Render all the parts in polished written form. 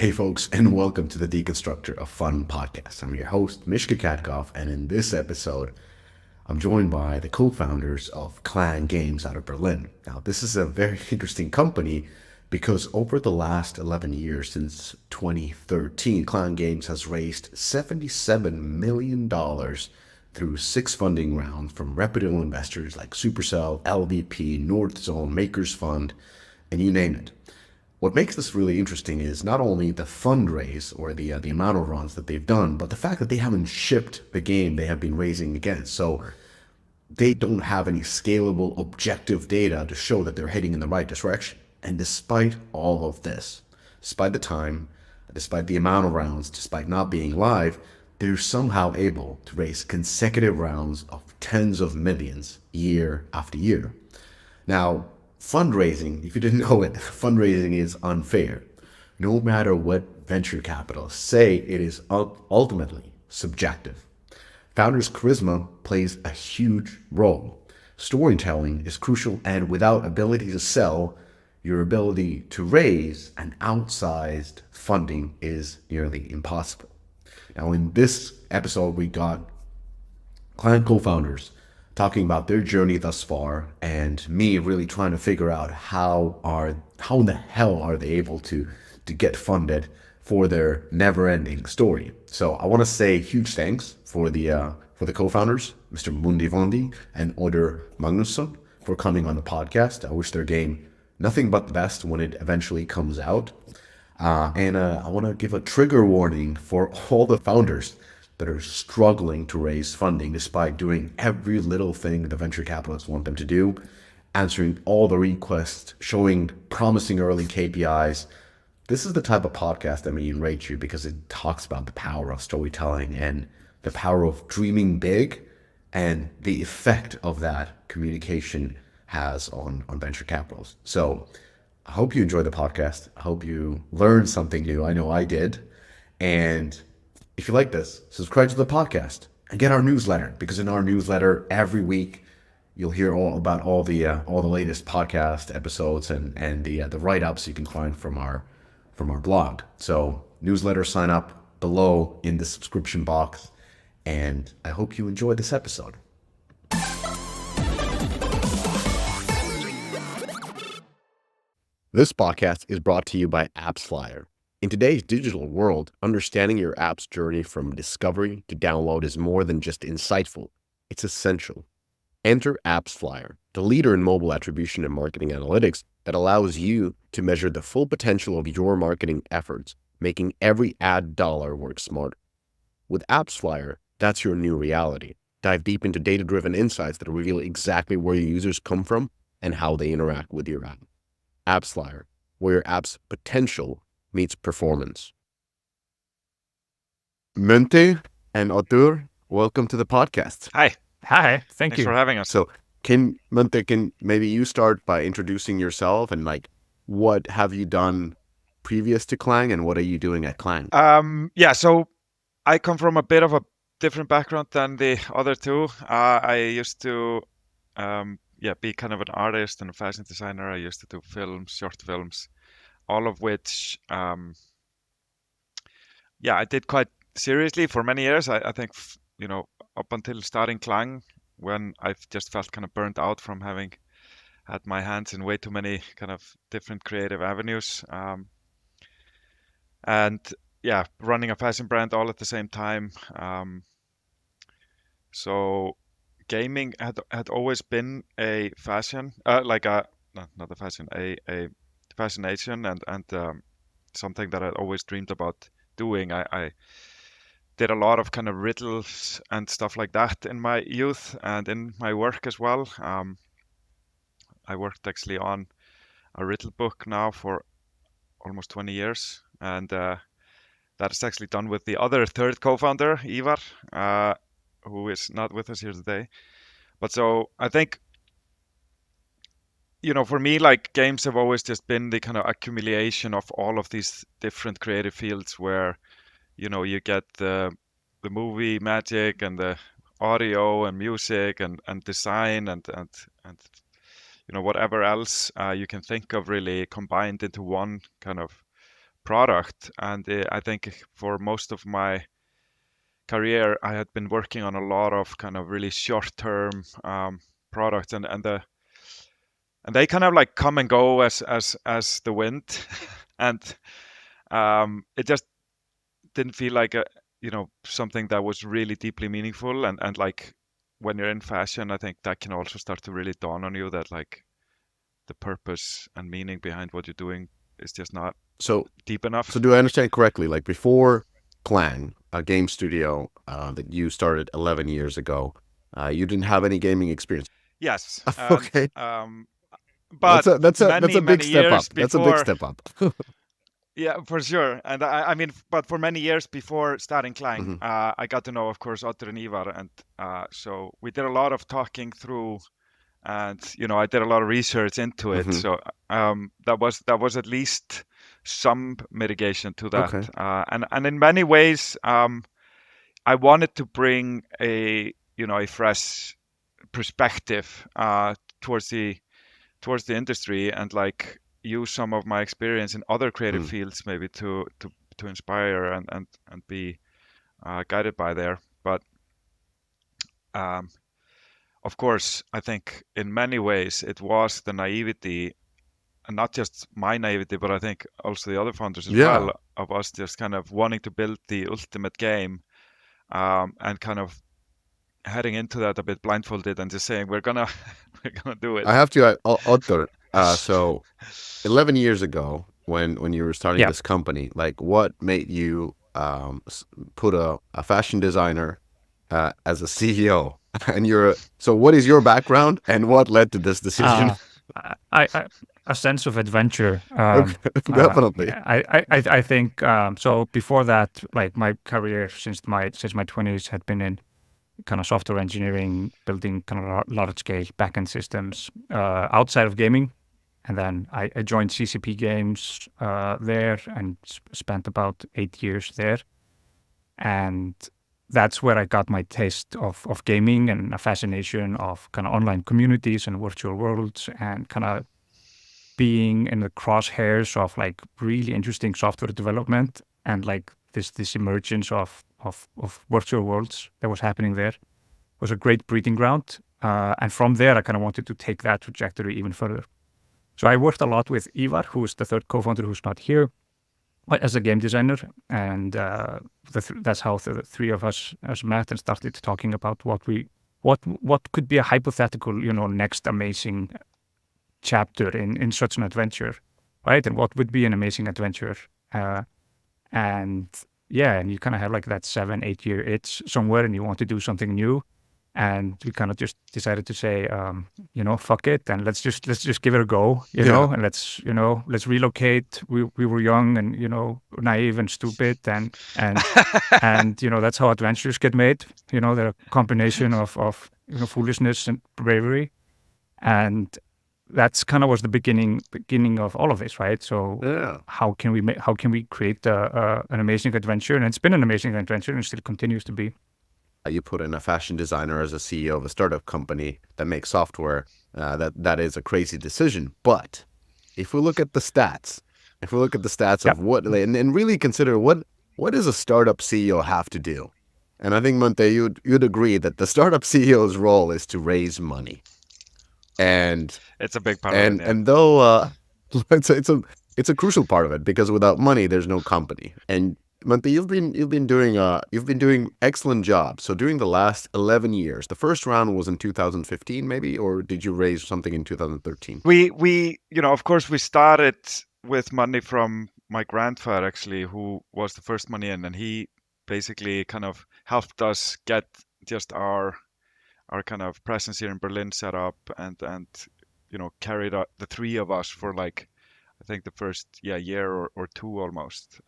Hey folks, and welcome to the Deconstructor of Fun podcast. I'm your host, Mishka Katkov, and in this episode, I'm joined by the co-founders of Klang Games out of Berlin. Now, this is a very interesting company because over the last 11 years, since 2013, Klang Games has raised $77 million through 6 funding rounds from reputable investors like Supercell, LVP, North Zone, Makers Fund, and you name it. What makes this really interesting is not only the fundraise or the amount of runs that they've done, but the fact that they haven't shipped the game they have been raising against. So they don't have any scalable, objective data to show that they're heading in the right direction. And despite all of this, despite the time, despite the amount of rounds, despite not being live, they're somehow able to raise consecutive rounds of tens of millions year after year. Now, fundraising, if you didn't know it, fundraising is unfair. No matter what venture capitalists say, it is ultimately subjective. Founders' charisma plays a huge role. Storytelling is crucial, and without ability to sell, your ability to raise an outsized funding is nearly impossible. Now, in this episode, we got Klang co-founders talking about their journey thus far, and me really trying to figure out how in the hell are they able to get funded for their never-ending story. So I want to say huge thanks for the co-founders, Mr. Mundi Vondi and Oder Magnusson, for coming on the podcast. I wish their game nothing but the best when it eventually comes out. And I want to give a trigger warning for all the founders that are struggling to raise funding despite doing every little thing the venture capitalists want them to do, answering all the requests, showing promising early KPIs. This is the type of podcast that may enrage you because it talks about the power of storytelling and the power of dreaming big and the effect of that communication has on venture capitals. So I hope you enjoy the podcast. I hope you learned something new. I know I did. And if you like this, subscribe to the podcast and get our newsletter, because in our newsletter every week you'll hear all about all the latest podcast episodes and the write-ups you can find from our blog. So newsletter, sign up below in the subscription box, and I hope you enjoy this episode. This podcast is brought to you by AppsFlyer. In today's digital world, understanding your app's journey from discovery to download is more than just insightful, it's essential. Enter AppsFlyer, the leader in mobile attribution and marketing analytics that allows you to measure the full potential of your marketing efforts, making every ad dollar work smarter. With AppsFlyer, that's your new reality. Dive deep into data-driven insights that reveal exactly where your users come from and how they interact with your app. AppsFlyer, where your app's potential meets performance. Mente and Otur, welcome to the podcast. Hi. Hi, Thanks for having us. So can maybe you start by introducing yourself and what have you done previous to Klang and what are you doing at Klang? So I come from a bit of a different background than the other two. I used to be kind of an artist and a fashion designer. I used to do films, short films, all of which I did quite seriously for many years. I think up until starting Klang, when I've just felt kind of burnt out from having had my hands in way too many kind of different creative avenues. Running a fashion brand all at the same time. So gaming had always been a fashion, not a fashion, a fascination and something that I'd always dreamed about doing. I did a lot of kind of riddles and stuff like that in my youth and in my work as well. I worked actually on a riddle book now for almost 20 years, and that is actually done with the other third co-founder, Ivar, who is not with us here today. But so I think, for me, like games have always just been the kind of accumulation of all of these different creative fields where, you get the movie magic and the audio and music and design and whatever else you can think of really combined into one kind of product. And I think for most of my career, I had been working on a lot of kind of really short-term products, and they kind of like come and go as the wind, and it just didn't feel like a something that was really deeply meaningful. And like when you're in fashion, I think that can also start to really dawn on you that like the purpose and meaning behind what you're doing is just not So, deep so enough. do I understand correctly? Like before Klang, a game studio that you started 11 years ago, you didn't have any gaming experience. Yes, and Okay, but that's many a big many step years up. That's a big before. step up. Yeah, for sure. And I mean, but for many years before starting Klang, Hmm. I got to know, of course, Otter and Ivar, and so we did a lot of talking through, and I did a lot of research into it. Hmm. So that was at least some mitigation to that. Okay. And in many ways, I wanted to bring a fresh perspective towards the industry, and like use some of my experience in other creative Mm. fields maybe to inspire and be guided by there. But um, of course, I think in many ways it was the naivety, and not just my naivety, but I think also the other founders as well, Yeah, of us just kind of wanting to build the ultimate game, and kind of heading into that a bit blindfolded and just saying we're gonna we're gonna do it. I have to, Otto. So 11 years ago, when you were starting Yeah. this company, like what made you put a fashion designer as a CEO? And so what is your background and what led to this decision? Uh, I a sense of adventure. Okay, definitely. I think so. Before that, like my career since my 20s had been in kind of software engineering, building kind of large scale backend systems outside of gaming. And then I joined CCP Games there and spent about 8 years there. And that's where I got my taste of gaming and a fascination of kind of online communities and virtual worlds and kind of being in the crosshairs of like really interesting software development and like this emergence of virtual worlds that was happening there was a great breeding ground. And from there, I kind of wanted to take that trajectory even further. So I worked a lot with Ivar, who is the third co-founder who's not here, as a game designer, and that's how the three of us met and started talking about what could be a hypothetical, next amazing chapter in such an adventure, right? And what would be an amazing adventure, uh, and yeah, and you kind of have like that 7-8 year itch somewhere, and you want to do something new, and we kind of just decided to say, fuck it, and let's just give it a go, Yeah. and let's relocate. We were young and naive and stupid, and that's how adventures get made. They're a combination of foolishness and bravery, and that's kind of was the beginning of all of this, right? So Yeah. how can we create an amazing adventure? And it's been an amazing adventure, and it still continues to be. You put in a fashion designer as a CEO of a startup company that makes software. That is a crazy decision. But if we look at the stats, Yeah. of what, and really consider what does a startup CEO have to do? And I think Monte, you'd agree that the startup CEO's role is to raise money. And It's a big part of it, and yeah. and though it's a crucial part of it, because without money there's no company. And Monte, you've been doing excellent job. So during the last 11 years, the first round was in 2015 maybe, or did you raise something in 2013? We of course we started with money from my grandfather, actually, who was the first money in, and he basically kind of helped us get just our kind of presence here in Berlin set up, and carried out the three of us for like I think the first year or two almost.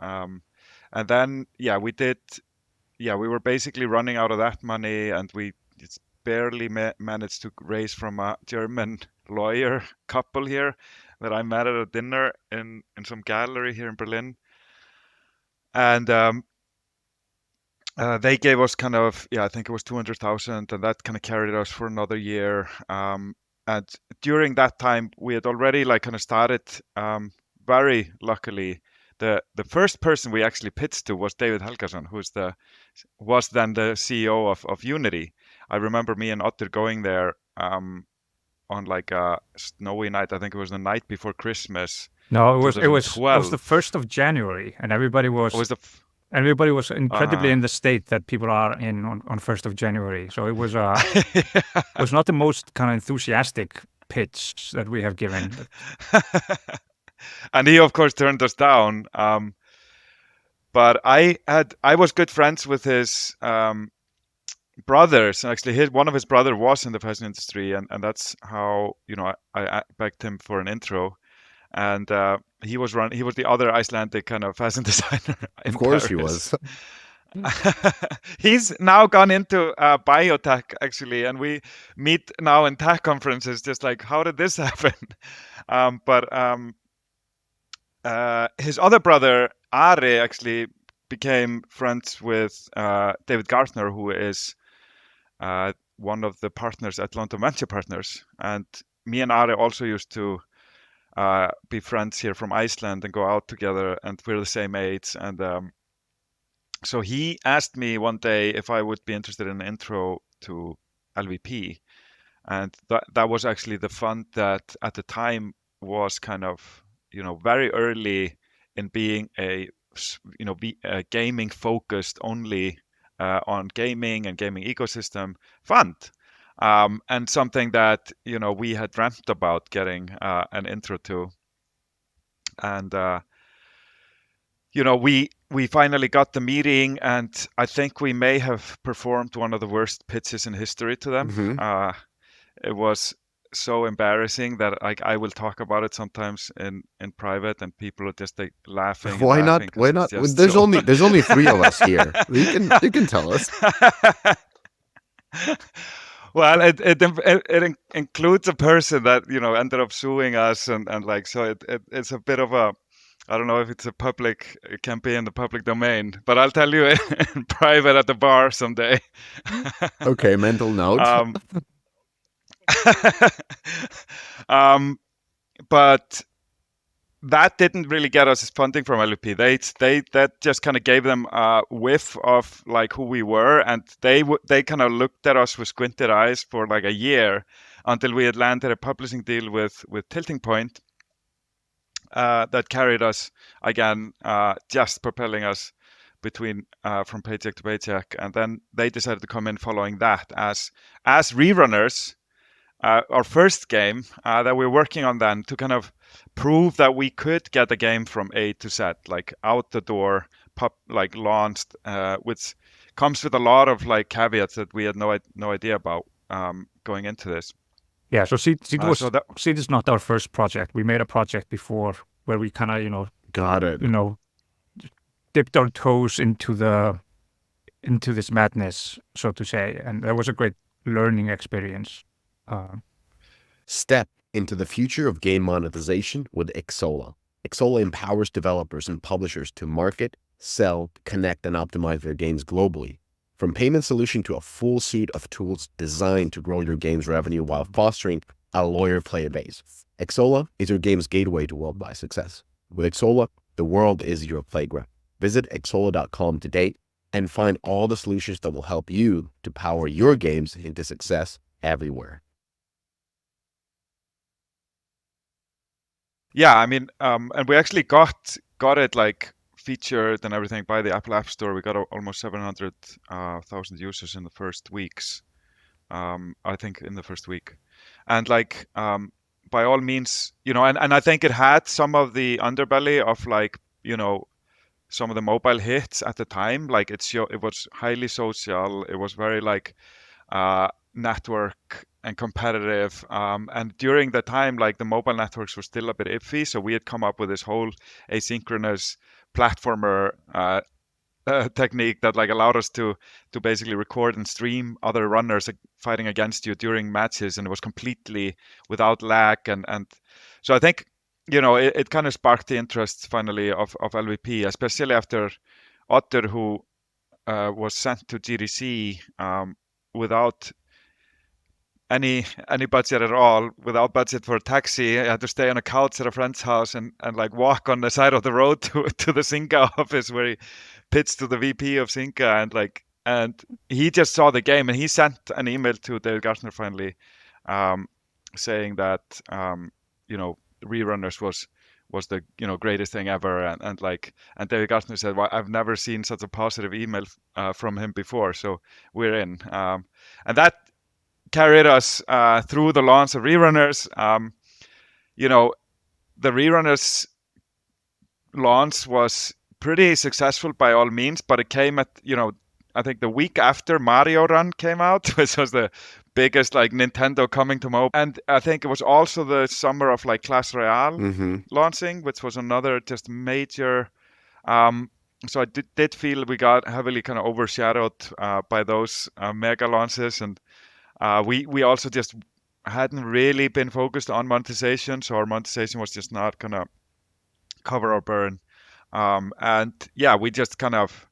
And then we were basically running out of that money, and we just barely managed to raise from a German lawyer couple here that I met at a dinner in some gallery here in Berlin. And they gave us kind of, I think it was 200,000, and that kind of carried us for another year. And during that time, we had already like kind of started, very luckily, the first person we actually pitched to was David Helgason, was then the CEO of Unity. I remember me and Otter going there on like a snowy night. I think it was the night before Christmas, No, it was the 2012. 1st of January, and everybody It was was the everybody was incredibly uh, in the state that people are in on 1st of January. So it was not the most kind of enthusiastic pitch that we have given. and he of course turned us down. But I was good friends with his brothers. Actually, one of his brother was in the fashion industry, and that's how I begged him for an intro. And he was the other Icelandic kind of fashion designer Of in course he Paris. was. He's now gone into biotech actually, and we meet now in tech conferences. Just like, how did this happen? But his other brother Ari actually became friends with David Gartner, who is one of the partners at London Venture Partners. And me and Ari also used to be friends here from Iceland and go out together, and we're the same age. And so he asked me one day if I would be interested in an intro to LVP. And that was actually the fund that at the time was kind of, very early in being a gaming focused only on gaming and gaming ecosystem fund. And something that, we had dreamt about getting an intro to. And, we finally got the meeting, and I think we may have performed one of the worst pitches in history to them. Hmm. It was so embarrassing that I will talk about it sometimes in private, and people are just like laughing and Why laughing not? because Why it's not? just There's so. only three of us here. You can tell us. Well, it includes a person that ended up suing us, and like, so it's a bit of a, I don't know if it's a public, it can be in the public domain, but I'll tell you in private at the bar someday. Okay, mental note. um, um, but that didn't really get us funding from LP. They that just kind of gave them a whiff of like who we were, and they kind of looked at us with squinted eyes for like a year until we had landed a publishing deal with Tilting Point that carried us again, just propelling us between from paycheck to paycheck, and then they decided to come in following that as rerunners. Our first game that we're working on then to kind of prove that we could get the game from A to Z, like out the door, like launched, which comes with a lot of like caveats that we had no idea about going into this. Yeah, so Seed So that Seed is not our first project. We made a project before where we kind of Got it. dipped our toes into this madness, so to say, and that was a great learning experience. Step into the future of game monetization with Xsolla. Xsolla empowers developers and publishers to market, sell, connect, and optimize their games globally. From payment solution to a full suite of tools designed to grow your game's revenue while fostering a loyal player base. Xsolla is your game's gateway to worldwide success. With Xsolla, the world is your playground. Visit xsolla.com today and find all the solutions that will help you to power your games into success everywhere. Yeah, I mean, and we actually got it like featured and everything by the Apple App Store. We got almost 700,000 users in the first weeks. I think in the first week, and like by all means, and I think it had some of the underbelly of like some of the mobile hits at the time. Like it was highly social. It was very like network and competitive. And during the time, like the mobile networks were still a bit iffy. So we had come up with this whole asynchronous platformer technique that like allowed us to basically record and stream other runners fighting against you during matches, and it was completely without lag. And so I think it kind of sparked the interest finally of LVP, especially after Otter, who was sent to GDC without any budget at all. Without budget for a taxi, I had to stay on a couch at a friend's house and like walk on the side of the road to the Zynga office where he pitched to the VP of Zynga, and he just saw the game and he sent an email to David Gartner finally, saying that rerunners was the greatest thing ever, and David Gartner said, well, I've never seen such a positive email from him before, so we're in, and that carried us through the launch of rerunners. The rerunners launch was pretty successful by all means, but it came at I think the week after Mario Run came out, which was the biggest like Nintendo coming to mobile, and I think it was also the summer of like Clash Royale launching, which was another just major. So I did feel we got heavily kind of overshadowed by those mega launches, and we also just hadn't really been focused on monetization, so our monetization was just not gonna cover our burn, and yeah, we just kind of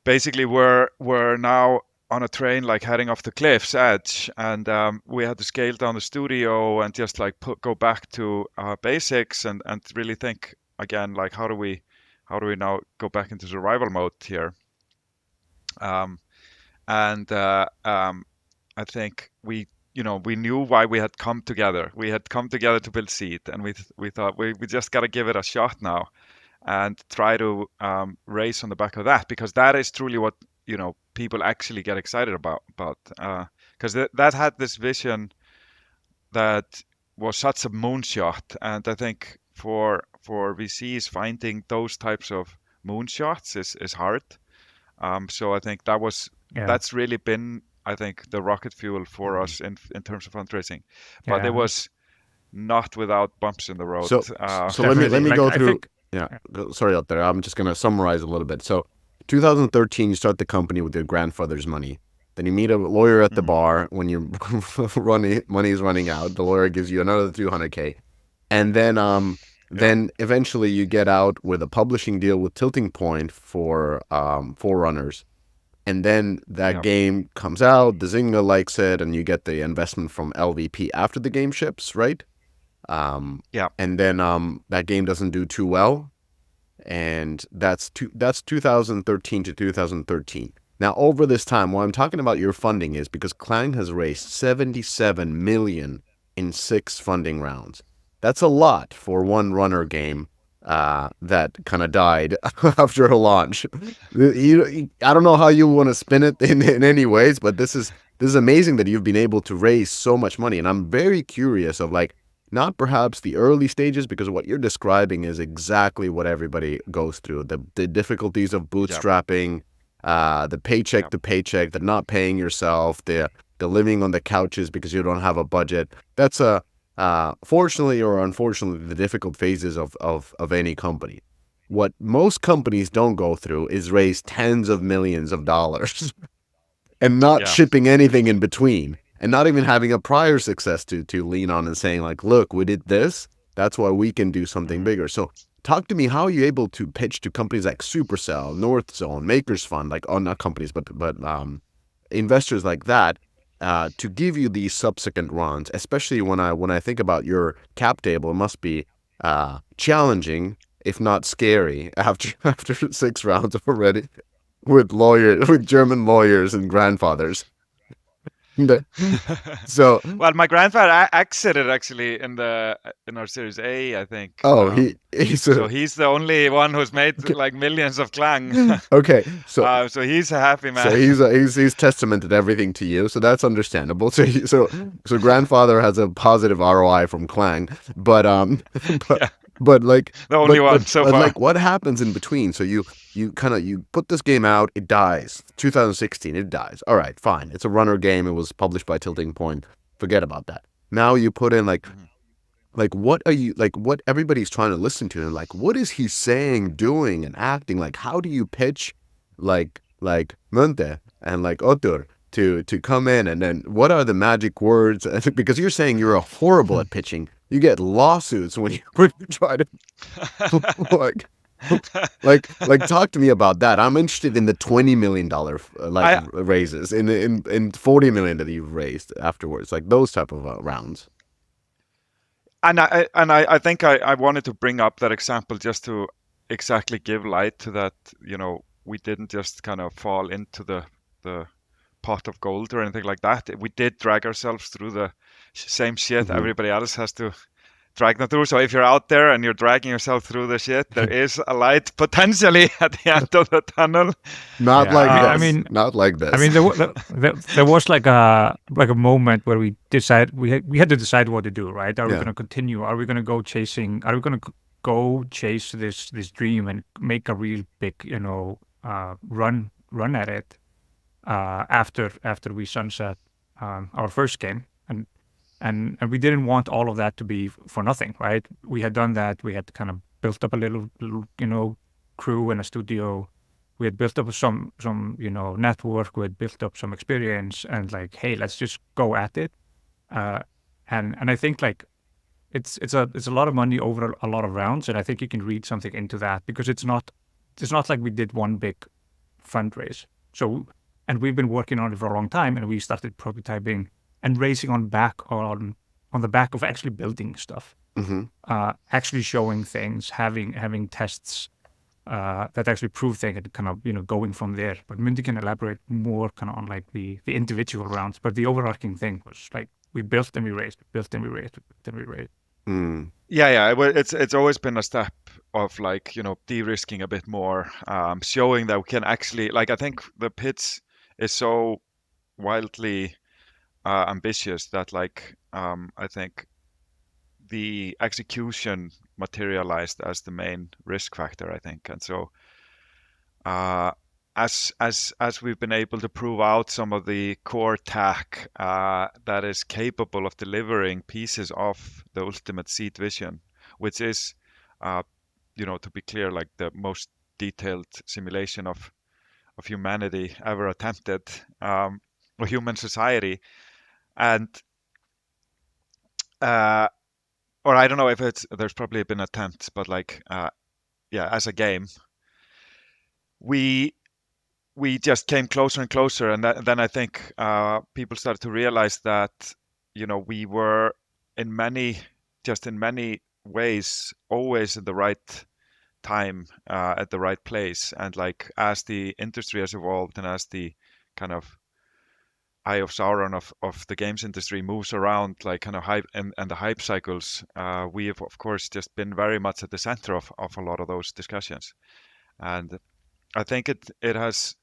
basically we're now on a train like heading off the cliff's edge, and we had to scale down the studio and just like go back to basics and really think again, like how do we now go back into survival mode here, I think we knew why we had come together. We had come together to build Seed, and we thought we just got to give it a shot now and try to race on the back of that, because that is truly what people actually get excited about, because that had this vision that was such a moonshot, and I think for VCs finding those types of moonshots is hard. So I think that's really been, I think, the rocket fuel for us in terms of fundraising, but it was not without bumps in the road. So let me go through. Sorry out there. I'm just gonna summarize a little bit. So, 2013, you start the company with your grandfather's money. Then you meet a lawyer at the bar when your money is running out. The lawyer gives you another 200K, and then eventually you get out with a publishing deal with Tilting Point for Forerunners. And then that game comes out, the Zynga likes it, and you get the investment from LVP after the game ships, right? And then that game doesn't do too well, and that's 2013 to 2013. Now, over this time, what I'm talking about your funding is because Klang has raised 77 million in 6 funding rounds. That's a lot for one runner game that kind of died after a launch. I don't know how you want to spin it in any ways, but this is amazing that you've been able to raise so much money. And I'm very curious of like, not perhaps the early stages, because what you're describing is exactly what everybody goes through. The difficulties of bootstrapping, the paycheck to paycheck, the not paying yourself, the living on the couches because you don't have a budget. That's fortunately or unfortunately, the difficult phases of any company. What most companies don't go through is raise tens of millions of dollars and not shipping anything in between, and not even having a prior success to lean on and saying like, look, we did this. That's why we can do something bigger. So talk to me, how are you able to pitch to companies like Supercell, North Zone, Makers Fund, like not companies, but investors like that, to give you these subsequent runs, especially when I think about your cap table, it must be challenging, if not scary, after 6 rounds already with German lawyers and grandfathers. So well, my grandfather exited actually in our Series A, I think. Oh, so he's the only one who's made like millions of Klang. Okay, so he's a happy man. So he's testamented everything to you, so that's understandable. So grandfather has a positive ROI from Klang, but like the only one so far. Like, what happens in between? So you put this game out, it dies. 2016, it dies. All right, fine. It's a runner game. It was published by Tilting Point. Forget about that. Now you put in like what are you, like what everybody's trying to listen to, and like what is he saying, doing, and acting? Like how do you pitch like Munte and like Otur to come in, and then what are the magic words? Because you're saying you're horrible at pitching. You get lawsuits when you try to like Like talk to me about that. I'm interested in the $20 million I raises in 40 million that you've raised afterwards, like those type of rounds. I think I wanted to bring up that example just to exactly give light to that, we didn't just kind of fall into the pot of gold or anything like that. We did drag ourselves through the same shit Mm-hmm. everybody else has to drag them through. So if you're out there and you're dragging yourself through the shit, there is a light potentially at the end of the tunnel. Not Yeah, like I this. mean, Not like this. there was like a moment where we had to decide what to do, right? Are we Yeah. going to continue? Are we going to go chasing? Are we going to go chase this dream and make a real big, run at it after we sunset our first game? And we didn't want all of that to be for nothing, right? We had done that. We had kind of built up a little crew and a studio. We had built up some network. We had built up some experience, and like, hey, let's just go at it. Uh, and I think like it's a lot of money over a lot of rounds, and I think you can read something into that because it's not like we did one big fundraise. So, and we've been working on it for a long time, and we started prototyping and racing on the back of actually building stuff, Mm-hmm. actually showing things, having tests that actually prove things, and kind of going from there. But Mindy can elaborate more kind of on like the individual rounds. But the overarching thing was like we built and we raised, built and we raised, built and we raised. Mm. Yeah. It's always been a step of like, de-risking a bit more, showing that we can actually, like, I think the pitch is so wildly ambitious that like, I think the execution materialized as the main risk factor, I think. And so uh, as we've been able to prove out some of the core tech that is capable of delivering pieces of the ultimate seed vision, which is, to be clear, like the most detailed simulation of humanity ever attempted, or human society, and uh, or I don't know if there's probably been attempts, but like, yeah, as a game, we we just came closer and closer, and then I think people started to realize that we were in many just in many ways always in the right time, at the right place, and like as the industry has evolved and as the kind of eye of Sauron of the games industry moves around, like kind of hype and the hype cycles, we have of course just been very much at the center of a lot of those discussions. And I think it has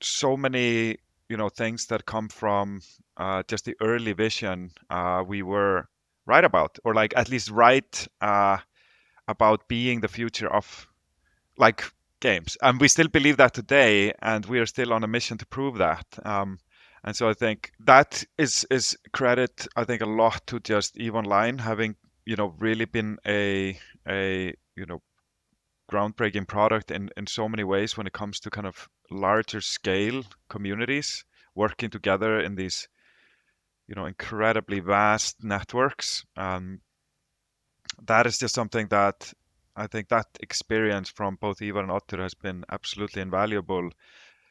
so many things that come from just the early vision we were right about, or like at least right about being the future of like games, and we still believe that today, and we are still on a mission to prove that. And so I think that is credit, I think, a lot to just EVE Online having really been a groundbreaking product in so many ways when it comes to kind of larger scale communities working together in these incredibly vast networks. That is just something that I think that experience from both Ivar and Otter has been absolutely invaluable,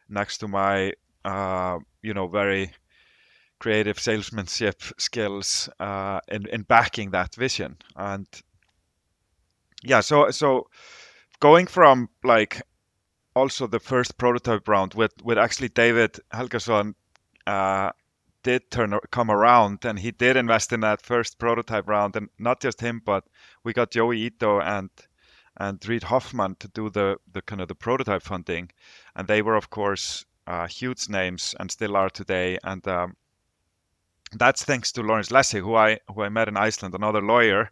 next to my very creative salesmanship skills in backing that vision. And yeah, so going from like also the first prototype round with actually David Helgason uh, did come around, and he did invest in that first prototype round, and not just him, but we got Joey Ito and Reid Hoffman to do the kind of the prototype funding, and they were of course huge names and still are today. And that's thanks to Lawrence Lessig, who I met in Iceland, another lawyer,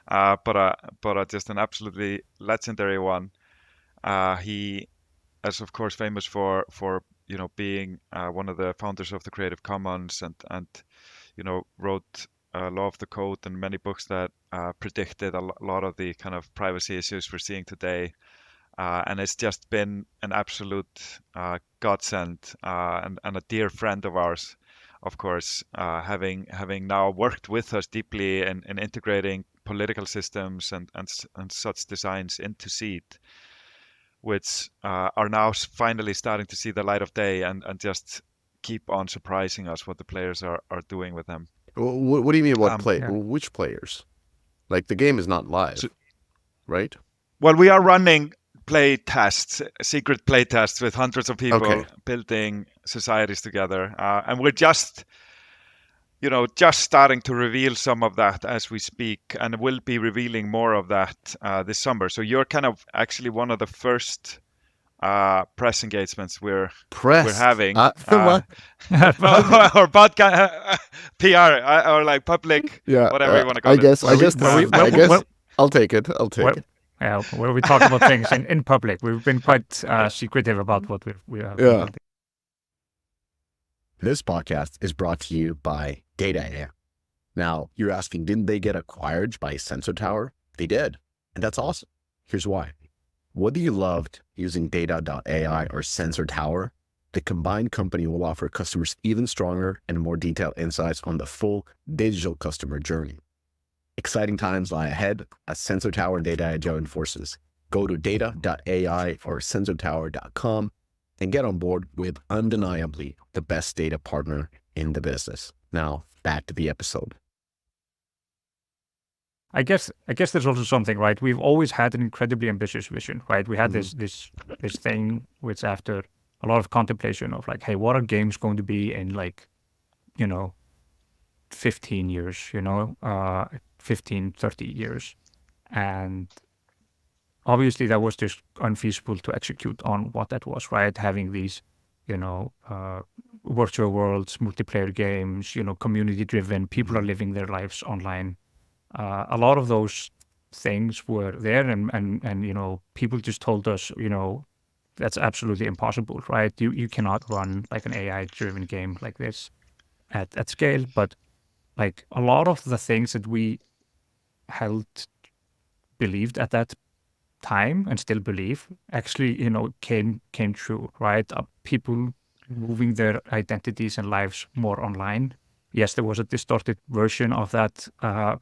but just an absolutely legendary one. He is of course famous for being one of the founders of the Creative Commons, and wrote Law of the Code and many books that predicted a lot of the kind of privacy issues we're seeing today. And it's just been an absolute godsend, and a dear friend of ours, of course, having now worked with us deeply in integrating political systems and such designs into Seed, which are now finally starting to see the light of day and just keep on surprising us what the players are doing with them. What do you mean? Yeah. Which players? Like the game is not live, So- right? Well, we are running play tests, secret play tests with hundreds of people Okay. building societies together, and we're just starting to reveal some of that as we speak, and we'll be revealing more of that this summer. So you're kind of actually one of the first press engagements we're having. What? Or podcast, PR, or like public, Yeah, whatever you want to call I it. guess Well, I'll take it. I'll take well, it. yeah, where we talk about things in public. We've been quite secretive about what we have been Yeah. building. This podcast is brought to you by Data.ai. Now, you're asking, didn't they get acquired by Sensor Tower? They did, and that's awesome. Here's why. Whether you loved using Data.ai or Sensor Tower, the combined company will offer customers even stronger and more detailed insights on the full digital customer journey. Exciting times lie ahead as Sensor Tower and Data.ai join forces. Go to Data.ai or SensorTower.com and get on board with undeniably the best data partner in the business. Now, back to the episode. I guess there's also something, right? We've always had an incredibly ambitious vision, right? We had Mm-hmm. this thing which, after a lot of contemplation of like, hey, what are games going to be in, like, 15 years, 15, 30 years. And obviously that was just unfeasible to execute on what that was, right? Having these, virtual worlds, multiplayer games, community driven, people are living their lives online. A lot of those things were there, and people just told us, that's absolutely impossible, right? You cannot run like an AI driven game like this at scale. But like a lot of the things that we believed at that time and still believe actually, came true, right? People moving their identities and lives more online. Yes, there was a distorted version of that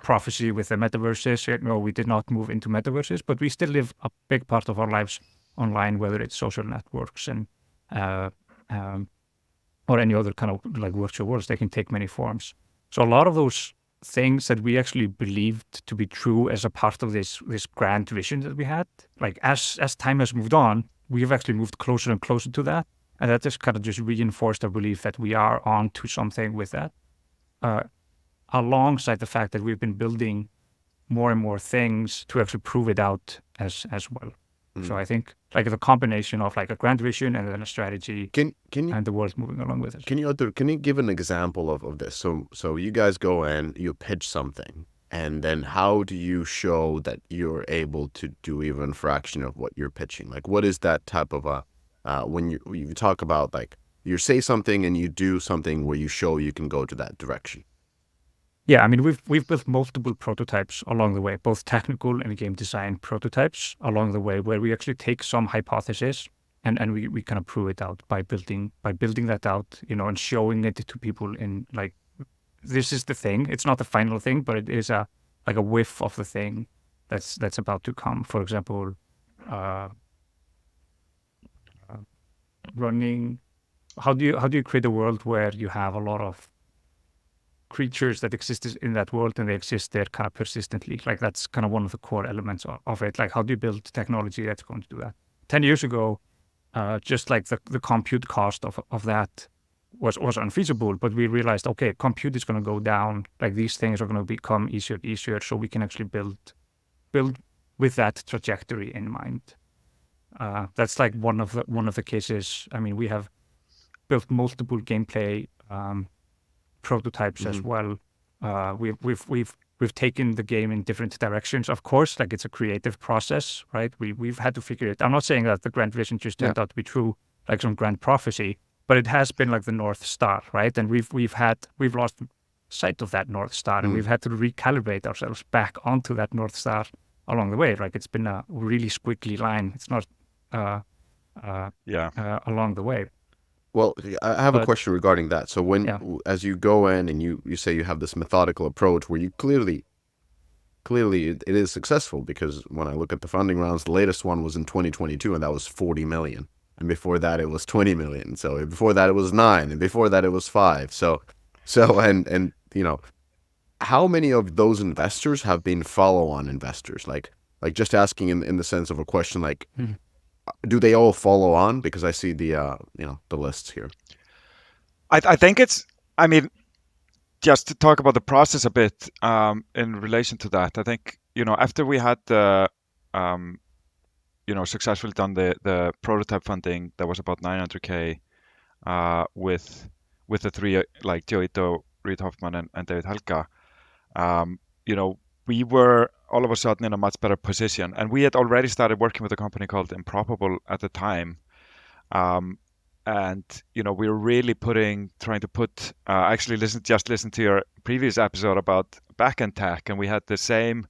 prophecy with the metaverses. No, we did not move into metaverses, but we still live a big part of our lives online, whether it's social networks and or any other kind of like virtual worlds. They can take many forms. So a lot of those things that we actually believed to be true as a part of this grand vision that we had, like as time has moved on, we have actually moved closer and closer to that. And that just kind of just reinforced our belief that we are on to something with that. Alongside the fact that we've been building more and more things to actually prove it out as well. So I think like the combination of like a grand vision and then a strategy Can you and the world moving along with it. Can you give an example of this? So you guys go and you pitch something, and then how do you show that you're able to do even a fraction of what you're pitching? Like, what is that type of when you talk about, like, you say something and you do something where you show you can go to that direction? Yeah, I mean, we've built multiple prototypes along the way, both technical and game design prototypes along the way, where we actually take some hypothesis and we kind of prove it out by building that out, and showing it to people in like, this is the thing. It's not the final thing, but it is a whiff of the thing that's about to come. For example, running. How do you create a world where you have a lot of creatures that exist in that world and they exist there kind of persistently? Like, that's kind of one of the core elements of it. Like, how do you build technology that's going to do that? 10 years ago, just like the compute cost of that was unfeasible, but we realized, okay, compute is going to go down. Like, these things are going to become easier, so we can actually build with that trajectory in mind. That's like one of the cases. I mean, we have built multiple gameplay prototypes as well. We've taken the game in different directions. Of course, like, it's a creative process, right? We've had to figure it. I'm not saying that the grand vision just turned out to be true, like some grand prophecy, but it has been like the North Star, right? And we've lost sight of that North Star, and we've had to recalibrate ourselves back onto that North Star along the way. Like, it's been a really squiggly line. It's not along the way. Well, I have a question regarding that. So as you go in and you say you have this methodical approach where you clearly clearly it is successful, because when I look at the funding rounds, the latest one was in 2022, and that was 40 million. And before that, it was 20 million. So before that, it was 9, and before that, it was 5. And how many of those investors have been follow-on investors? Like just asking in the sense of a question, like, do they all follow on? Because I see the lists here. I think it's, I mean, just to talk about the process a bit in relation to that, I think, after we had successfully done the prototype funding that was about 900K with the three, like Joe Ito, Reid Hoffman, and David Helga, we were all of a sudden in a much better position. And we had already started working with a company called Improbable at the time. And we were really trying to put. Actually, listen to your previous episode about Backend tech, and we had the same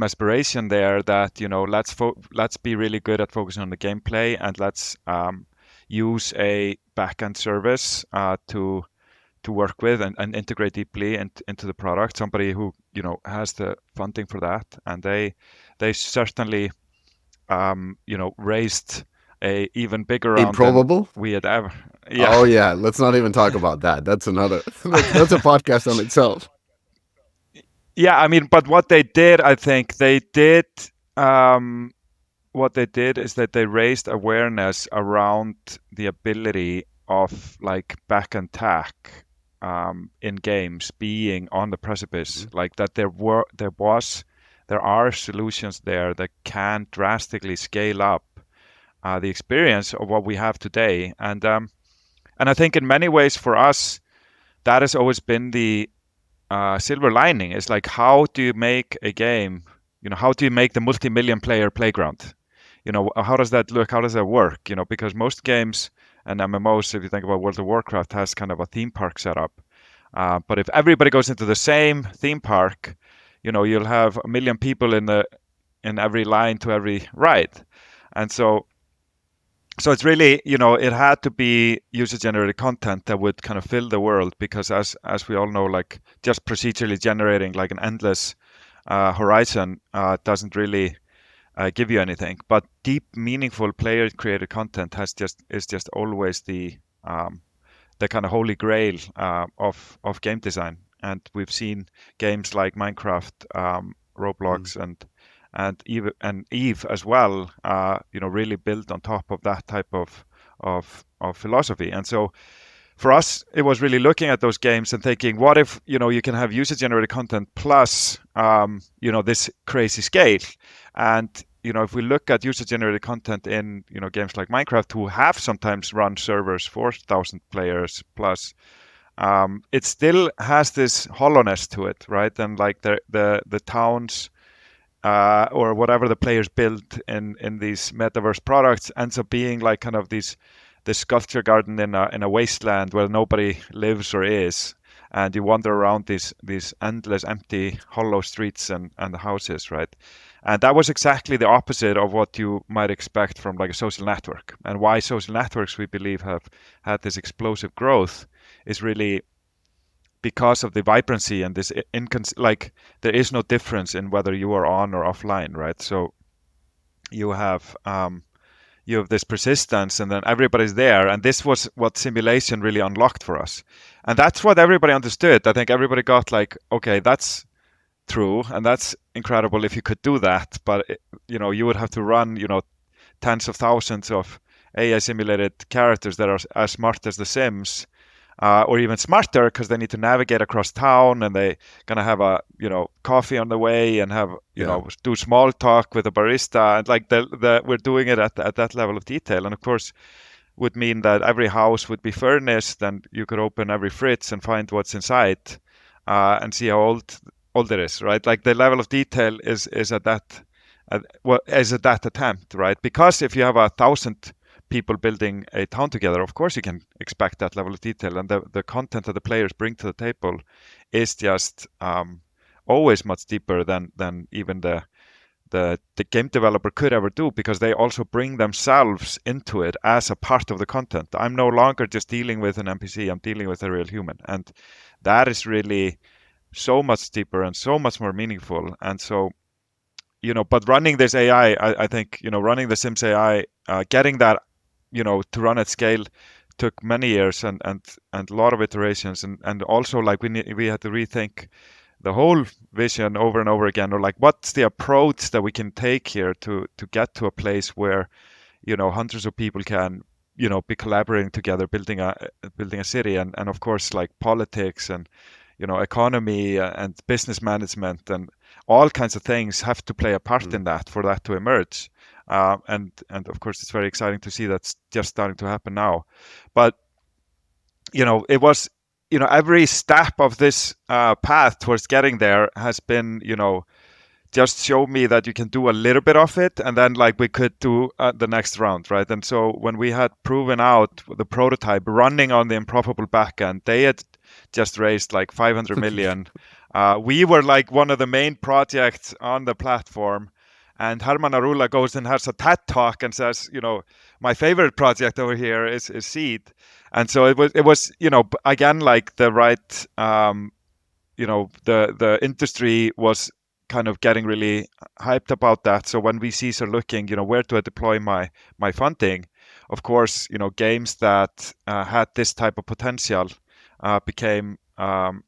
aspiration there, that let's be really good at focusing on the gameplay, and let's use a backend service to work with and integrate deeply into the product. Somebody who has the funding for that, and they certainly raised a even bigger round Improbable? than we had ever. Yeah. Oh yeah, let's not even talk about that. That's another. That's a podcast on itself. Yeah, I mean, but what they did, I think what they did is that they raised awareness around the ability of like backend tech in games being on the precipice, like that there are solutions there that can drastically scale up the experience of what we have today. And I think in many ways for us, that has always been the silver lining. Is like, how do you make a game? How do you make the multi-million player playground? How does that look? How does that work? Because most games and MMOs, if you think about World of Warcraft, has kind of a theme park setup. But if everybody goes into the same theme park, you'll have 1 million people in every line to every ride. And so it's really, it had to be user-generated content that would kind of fill the world, because as we all know, like just procedurally generating like an endless horizon doesn't really give you anything. But deep, meaningful player-created content is just always the kind of holy grail of game design. And we've seen games like Minecraft, Roblox, and Eve as well, really built on top of that type of philosophy. And so for us, it was really looking at those games and thinking, what if you can have user-generated content plus this crazy scale? And if we look at user-generated content in games like Minecraft, who have sometimes run servers 4,000 players plus, it still has this hollowness to it, right? And like the towns or whatever the players build in these metaverse products ends up being like kind of this sculpture garden in a wasteland where nobody lives or is, and you wander around these endless empty hollow streets and houses, right? And that was exactly the opposite of what you might expect from like a social network. And why social networks, we believe, have had this explosive growth is really because of the vibrancy and this like there is no difference in whether you are on or offline, right? So you have this persistence, and then everybody's there. And this was what simulation really unlocked for us, and that's what everybody understood. I think everybody got like, okay, that's true, and that's incredible if you could do that, but you would have to run tens of thousands of AI simulated characters that are as smart as the Sims, or even smarter, because they need to navigate across town, and they gonna have a coffee on the way, and have do small talk with a barista, and like we're doing it at that level of detail. And of course would mean that every house would be furnished, and you could open every fridge and find what's inside, and see how old it is, right? Like the level of detail is at that attempt, right? Because if you have 1,000 people building a town together, of course you can expect that level of detail, and the content that the players bring to the table is just always much deeper than even the game developer could ever do, because they also bring themselves into it as a part of the content. I'm no longer just dealing with an NPC, I'm dealing with a real human, and that is really so much deeper and so much more meaningful. And so, but running this AI, I think, running the Sims AI, getting that, to run at scale took many years and a lot of iterations. And also like we had to rethink the whole vision over and over again, or like, what's the approach that we can take here to get to a place where, hundreds of people can, be collaborating together, building a city. And of course, like politics and, economy and business management and all kinds of things have to play a part in that for that to emerge. And of course, it's very exciting to see that's just starting to happen now. But it was, every step of this path towards getting there has been, just show me that you can do a little bit of it, and then like we could do the next round, right? And so when we had proven out the prototype running on the improbable backend, they had just raised like 500 million. We were like one of the main projects on the platform, and Herman Arula goes and has a TED talk and says, my favorite project over here is Seed. And so it was again, like the right the industry was kind of getting really hyped about that. So when VCs are looking, where do I deploy my funding? Of course, games that had this type of potential became, and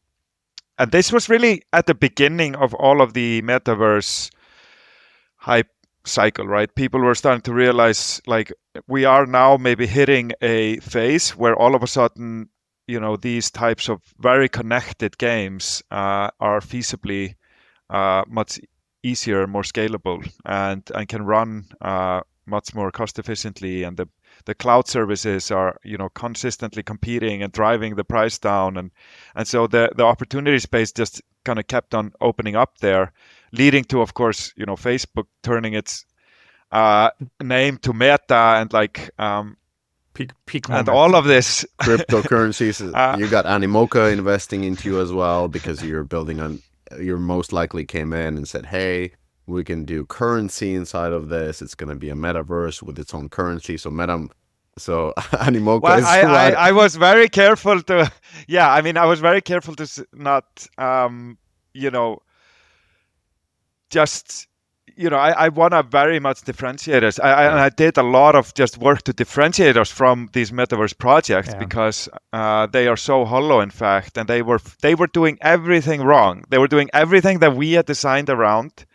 this was really at the beginning of all of the metaverse hype cycle, right? People were starting to realize like we are now maybe hitting a phase where all of a sudden, these types of very connected games are feasibly much easier, more scalable, and can run much more cost efficiently. And the cloud services are, consistently competing and driving the price down. And so the opportunity space just kind of kept on opening up there, leading to, of course, Facebook turning its name to Meta and like peak and moment. all of this Cryptocurrencies. You got Animoca investing into you as well, because you're building on. You most likely came in and said, "Hey, we can do currency inside of this. It's going to be a metaverse with its own currency." So Animoca well, is I, right. I was very careful to, yeah, I mean, I was very careful to not, just, I want to very much differentiate us. And I did a lot of just work to differentiate us from these metaverse projects because they are so hollow, in fact, and they were doing everything wrong. They were doing everything that we had designed around.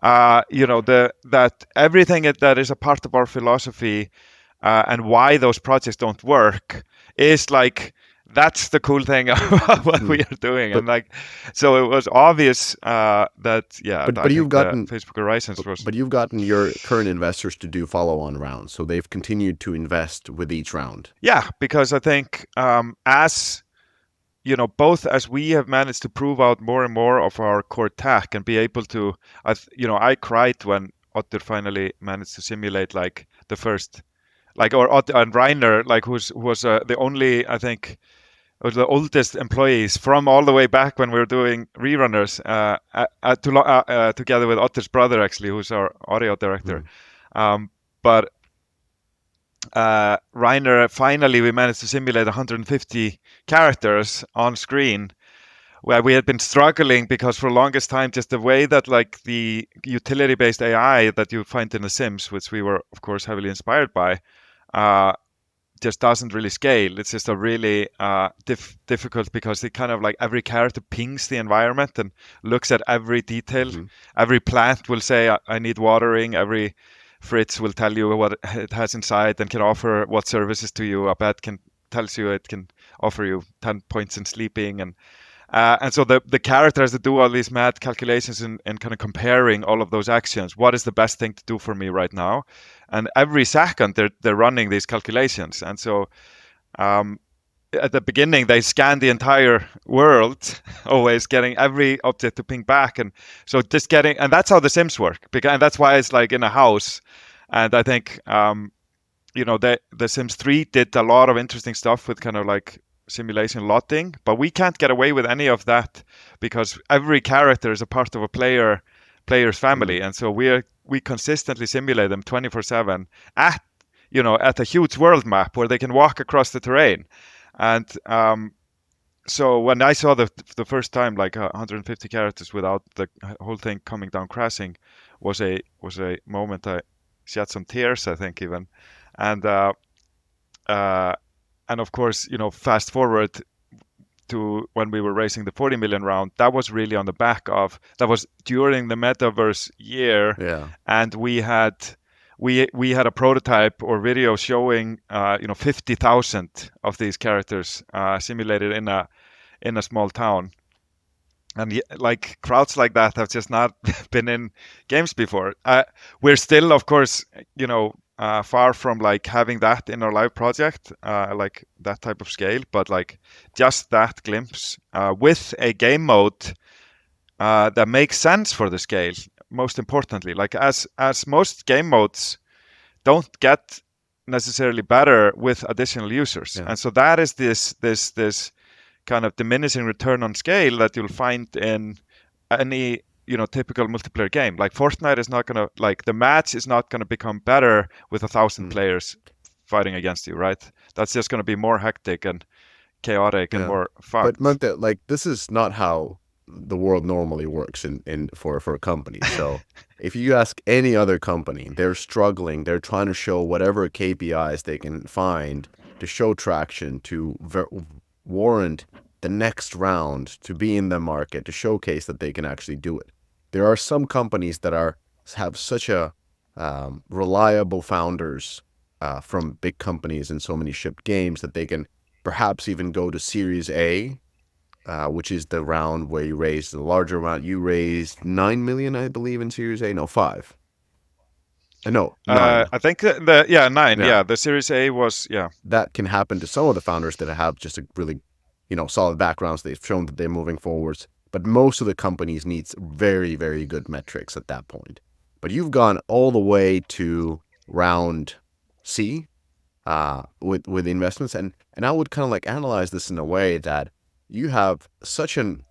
That everything that is a part of our philosophy and why those projects don't work is like, that's the cool thing about what we are doing. And like, so it was obvious that, But you've gotten Facebook Horizons was. But you've gotten your current investors to do follow-on rounds, so they've continued to invest with each round. Yeah, because I think as both as we have managed to prove out more and more of our core tech and be able to, I cried when Otter finally managed to simulate like the first, like, or Otter and Reiner, like who was the only, I think, or the oldest employees from all the way back when we were doing rerunners together with Otter's brother, actually, who's our audio director. But Reiner, finally, we managed to simulate 150 characters on screen, where we had been struggling because for the longest time, just the way that like the utility-based AI that you find in The Sims, which we were, of course, heavily inspired by, just doesn't really scale. It's just a really difficult, because it kind of like every character pings the environment and looks at every detail. Every plant will say, I need watering. Every fridge will tell you what it has inside and can offer what services to you. A bed tells you it can offer you 10 points in sleeping. And so the character has to do all these mad calculations and kind of comparing all of those actions. What is the best thing to do for me right now? And every second they're running these calculations. And so at the beginning they scan the entire world, always getting every object to ping back. And so just getting, and that's how the Sims work. And that's why it's like in a house. And I think the Sims 3 did a lot of interesting stuff with kind of like simulation lotting, but we can't get away with any of that because every character is a part of a player's family. And so we consistently simulate them 24/7 at a huge world map where they can walk across the terrain. And so when I saw the first time like 150 characters without the whole thing coming down crashing, was a moment I shed some tears, I think even, and uh, and of course, fast forward to when we were raising the 40 million round, that was really on the back of that was during the metaverse year, Yeah. and we had a prototype or video showing 50,000 of these characters simulated in a small town, and like crowds like that have just not been in games before. We're still, of course, far from like having that in our live project, like that type of scale, but like just that glimpse with a game mode that makes sense for the scale. Most importantly, like as most game modes don't get necessarily better with additional users, Yeah. and so that is this kind of diminishing return on scale that you'll find in any typical multiplayer game. Like Fortnite is not gonna like the match is not gonna become better with 1,000 Mm. players fighting against you, right? That's just gonna be more hectic and chaotic and Yeah. more But fucked. Mante, like this is not how the world normally works in for companies. So if you ask any other company, they're struggling, they're trying to show whatever KPIs they can find to show traction, to warrant the next round, to be in the market, to showcase that they can actually do it. There are some companies that have such a reliable founders from big companies and so many shipped games that they can perhaps even go to Series A, which is the round where you raise the larger round. You raised 9 million, I believe, in Series A. No, 5. No, 9. I think the yeah, 9. Yeah, Yeah, the Series A was, yeah. that can happen to some of the founders that have just a really, solid backgrounds. They've shown that they're moving forwards. But most of the companies needs very, very good metrics at that point. But you've gone all the way to round C, with investments, and I would kind of like analyze this in a way that you have such an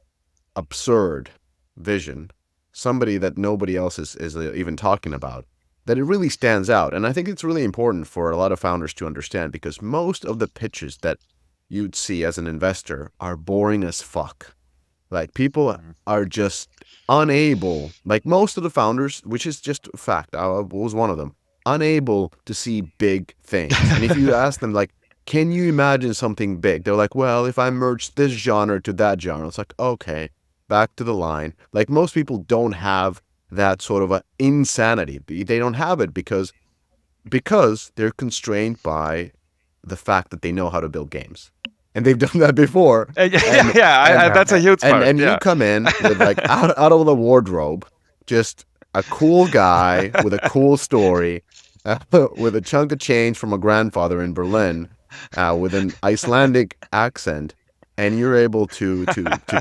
absurd vision, somebody that nobody else is even talking about, that it really stands out. And I think it's really important for a lot of founders to understand, because most of the pitches that you'd see as an investor are boring as fuck. Like people Mhm. are just unable, like most of the founders, which is just a fact, I was one of them, unable to see big things. And if you ask them, like, can you imagine something big? They're like, well, if I merge this genre to that genre, it's like, okay, back to the line. Like most people don't have that sort of a insanity. They don't have it because they're constrained by the fact that they know how to build games, and they've done that before. Yeah, yeah, And yeah, and that's a huge part. and you Yeah. come in with like out of the wardrobe, just a cool guy with a cool story, with a chunk of change from a grandfather in Berlin, with an Icelandic accent, and you're able to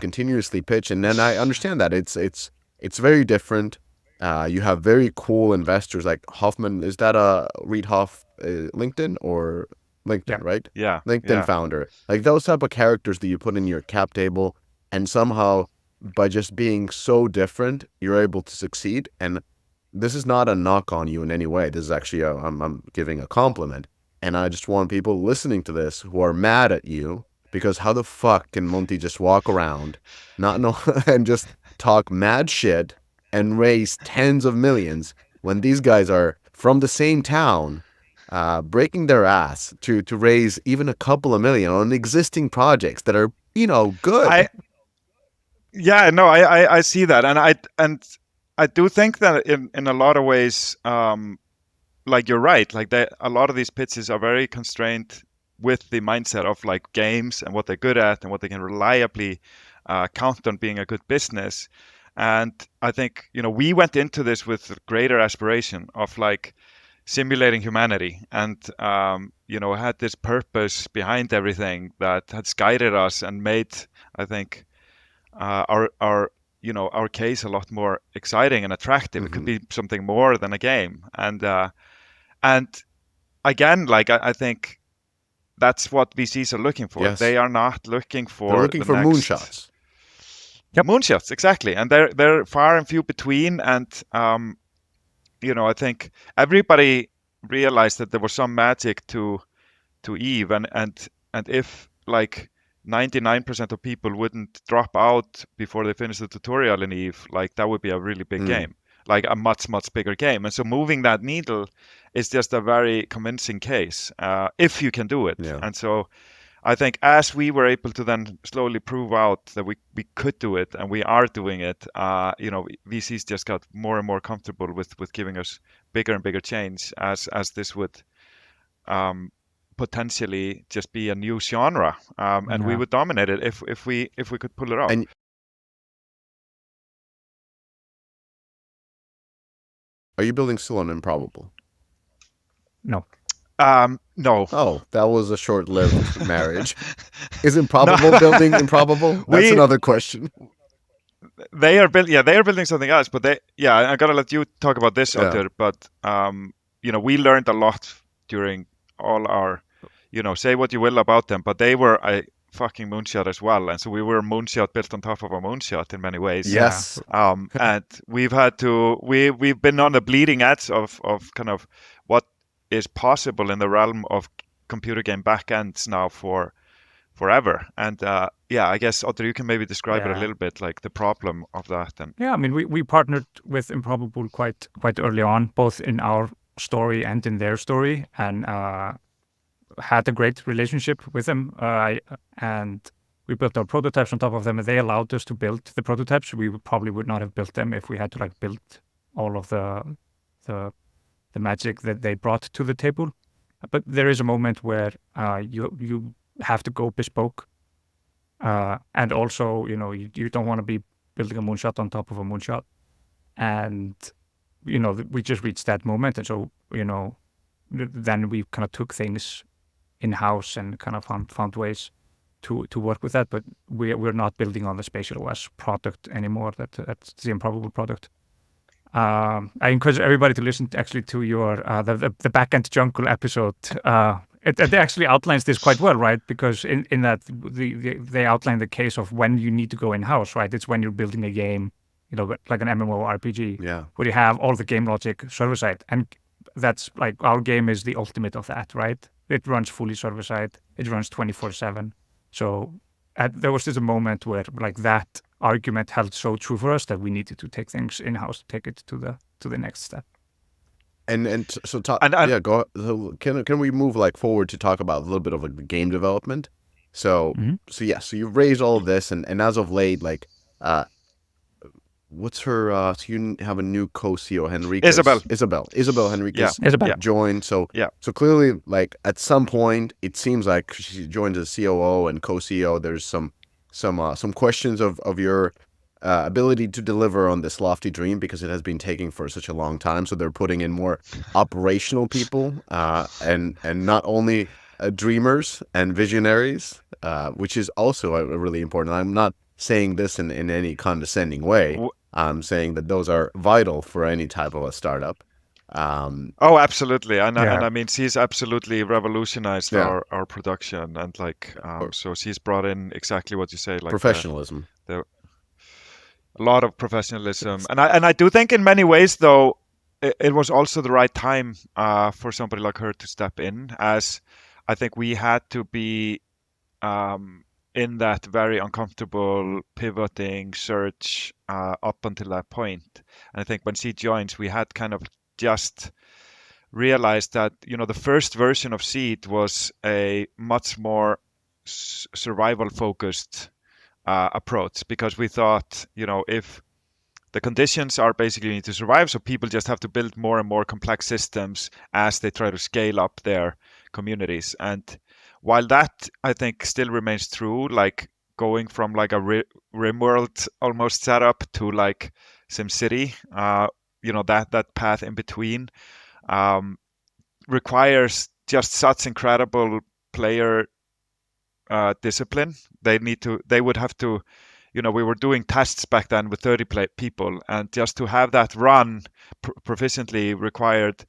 continuously pitch. And then I understand that it's very different. You have very cool investors like Hoffman. Is that a Reid Hoff, LinkedIn or LinkedIn, Yeah. right? Yeah, LinkedIn yeah. founder. Like those type of characters that you put in your cap table, and somehow by just being so different, you're able to succeed. And this is not a knock on you in any way. This is actually I'm giving a compliment. And I just want people listening to this who are mad at you, because how the fuck can Monty just walk around, not know, and just talk mad shit and raise tens of millions when these guys are from the same town, breaking their ass to raise even a couple of million on existing projects that are good. I Yeah, no, I see that, and I do think that in a lot of ways, like you're right, like a lot of these pitches are very constrained with the mindset of like games and what they're good at and what they can reliably count on being a good business. And I think we went into this with greater aspiration of like simulating humanity, and had this purpose behind everything that has guided us and made, I think, our case a lot more exciting and attractive. It could Hmm. be something more than a game, and again, like I think that's what VCs are looking for. Yes, They are not looking they're for looking the for next moonshots. Yep. moonshots, exactly, and they're far and few between. And I think everybody realized that there was some magic to Eve, and if like 99% of people wouldn't drop out before they finish the tutorial in Eve, like that would be a really big game, like a much bigger game. And so moving that needle is just a very convincing case, if you can do it. Yeah. And so I think as we were able to then slowly prove out that we could do it, and we are doing it, VCs just got more and more comfortable with giving us bigger and bigger change as this would potentially just be a new genre, and we would dominate it if we could pull it off. And are you building still on Improbable? No. No. Oh, that was a short-lived marriage. Is Improbable building Improbable? That's another question. They are building something else, but I'm gonna let you talk about this, Otur, but we learned a lot during all our, say what you will about them, but they were a fucking moonshot as well, and so we were a moonshot built on top of a moonshot in many ways. Yes. And we've been on the bleeding edge of kind of what is possible in the realm of computer game backends now for forever. And I guess, Otter, you can maybe describe it a little bit, like the problem of that. And I mean, we partnered with Improbable quite early on, both in our story and in their story, and had a great relationship with them. And we built our prototypes on top of them, and they allowed us to build the prototypes. We probably would not have built them if we had to build all of the magic that they brought to the table. But there is a moment where you have to go bespoke, and also you don't want to be building a moonshot on top of a moonshot, and we just reached that moment, and so then we kind of took things in house and kind of found ways to work with that. But we're not building on the Spatial OS product anymore. That's the Improbable product. I encourage everybody to listen to your the Backend Jungle episode. It actually outlines this quite well, right? Because in that they outline the case of when you need to go in house, right? It's when you're building a game, like an MMORPG, where you have all the game logic server side, and that's like our game is the ultimate of that, right? It runs fully server side. It runs 24/7. So there was just a moment where that argument held so true for us that we needed to take things in house, take it to the next step. So go. So can we move forward to talk about a little bit of the game development? So so you've raised all of this, and as of late, what's her? So you have a new co-CEO, Henrique. Isabel Henriquez joined. So clearly, at some point, it seems like she joined as COO and co-CEO. There's some questions of your ability to deliver on this lofty dream, because it has been taking for such a long time. So they're putting in more operational people and not only dreamers and visionaries, which is also really important. I'm not saying this in any condescending way. I'm saying that those are vital for any type of a startup. Oh, absolutely. And I mean, she's absolutely revolutionized our production, and so she's brought in exactly what you say, professionalism. A lot of professionalism, and I do think in many ways, though, it was also the right time for somebody like her to step in, as I think we had to be in that very uncomfortable pivoting search up until that point. And I think when she joins, we had kind of just realized that the first version of Seed was a much more survival focused approach, because we thought if the conditions are basically you need to survive, so people just have to build more and more complex systems as they try to scale up their communities. And while that I think still remains true, going from a RimWorld almost setup to SimCity, that path in between requires just such incredible player discipline. They would have to, we were doing tests back then with 30 people, and just to have that run proficiently required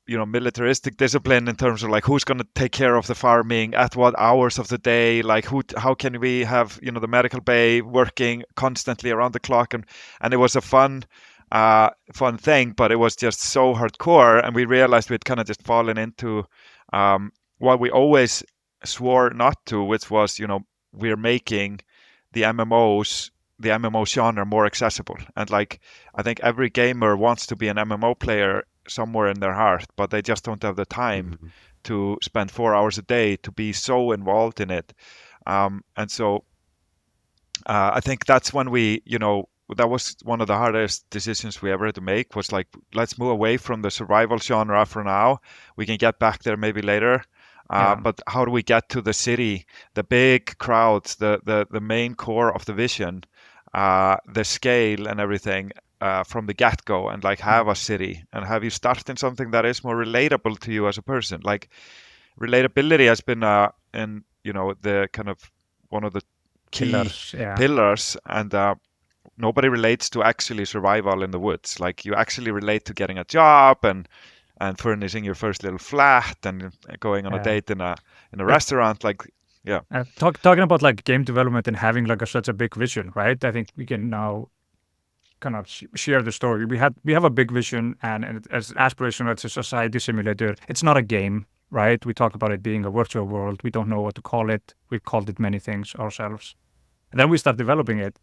militaristic discipline in terms of who's going to take care of the farming at what hours of the day, how can we have the medical bay working constantly around the clock, and it was a fun thing, but it was just so hardcore, and we realized we'd kind of just fallen into what we always swore not to, which was, we're making the MMO genre more accessible. And like, I think every gamer wants to be an MMO player somewhere in their heart, but they just don't have the time Mhm. to spend 4 hours a day to be so involved in it. And so I think that's when that was one of the hardest decisions we ever had to make, was like, let's move away from the survival genre for now. We can get back there maybe later. Yeah. But how do we get to the city, the big crowds, the main core of the vision, the scale and everything from the get-go, and like have a city and have you start in something that is more relatable to you as a person. Like, relatability has been in the kind of one of the key Pillars. Yeah. pillars, and nobody relates to actually survival in the woods. Like, you actually relate to getting a job and furnishing your first little flat and going on a Yeah. date in a But restaurant. Like, yeah, talking about like game development and having like such a big vision, right? I think we can now kind of share the story. We have a big vision, and as aspirational as a society simulator, it's not a game, right? We talk about it being a virtual world. We don't know what to call it. We've called it many things ourselves. And then we start developing it.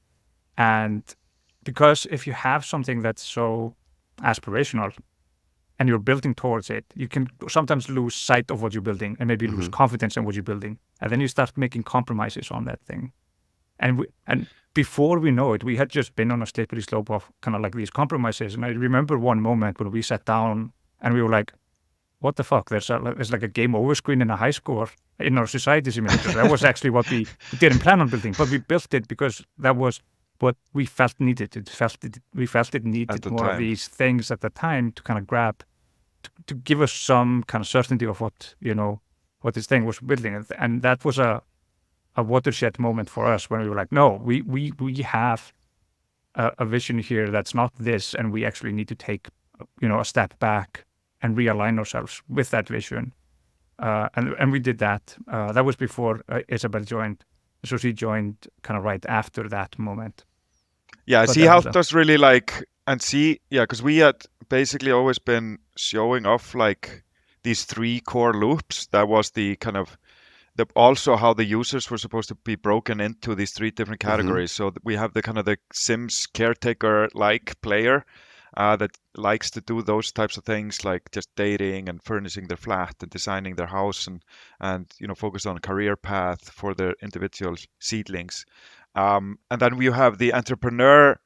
And because if you have something that's so aspirational and you're building towards it, you can sometimes lose sight of what you're building and maybe lose Mhm. confidence in what you're building. And then you start making compromises on that thing. And before we know it, we had just been on a slippery slope of kind of like these compromises. And I remember one moment when we sat down and we were like, what the fuck? There's like a game over screen and a high score in our society simulator. That was actually what we didn't plan on building, but we built it because that was what we felt needed. We felt it at needed the more of time. these things at the time to kind of grab, to give us some kind of certainty of what this thing was building. And that was a watershed moment for us when we were like, no, we have a vision here that's not this, and we actually need to take a step back and realign ourselves with that vision. And we did that. That was before Isabel joined, so she joined kind of right after that moment. Yeah, But she that was helped us really, like, and see, yeah, because we had basically always been showing off like these three core loops. That was the kind of also how the users were supposed to be broken into these three different Mhm. categories. So we have the kind of the Sims caretaker like player that likes to do those types of things, like just dating and furnishing their flat and designing their house, and focus on career path for their individual seedlings. And then you have the entrepreneur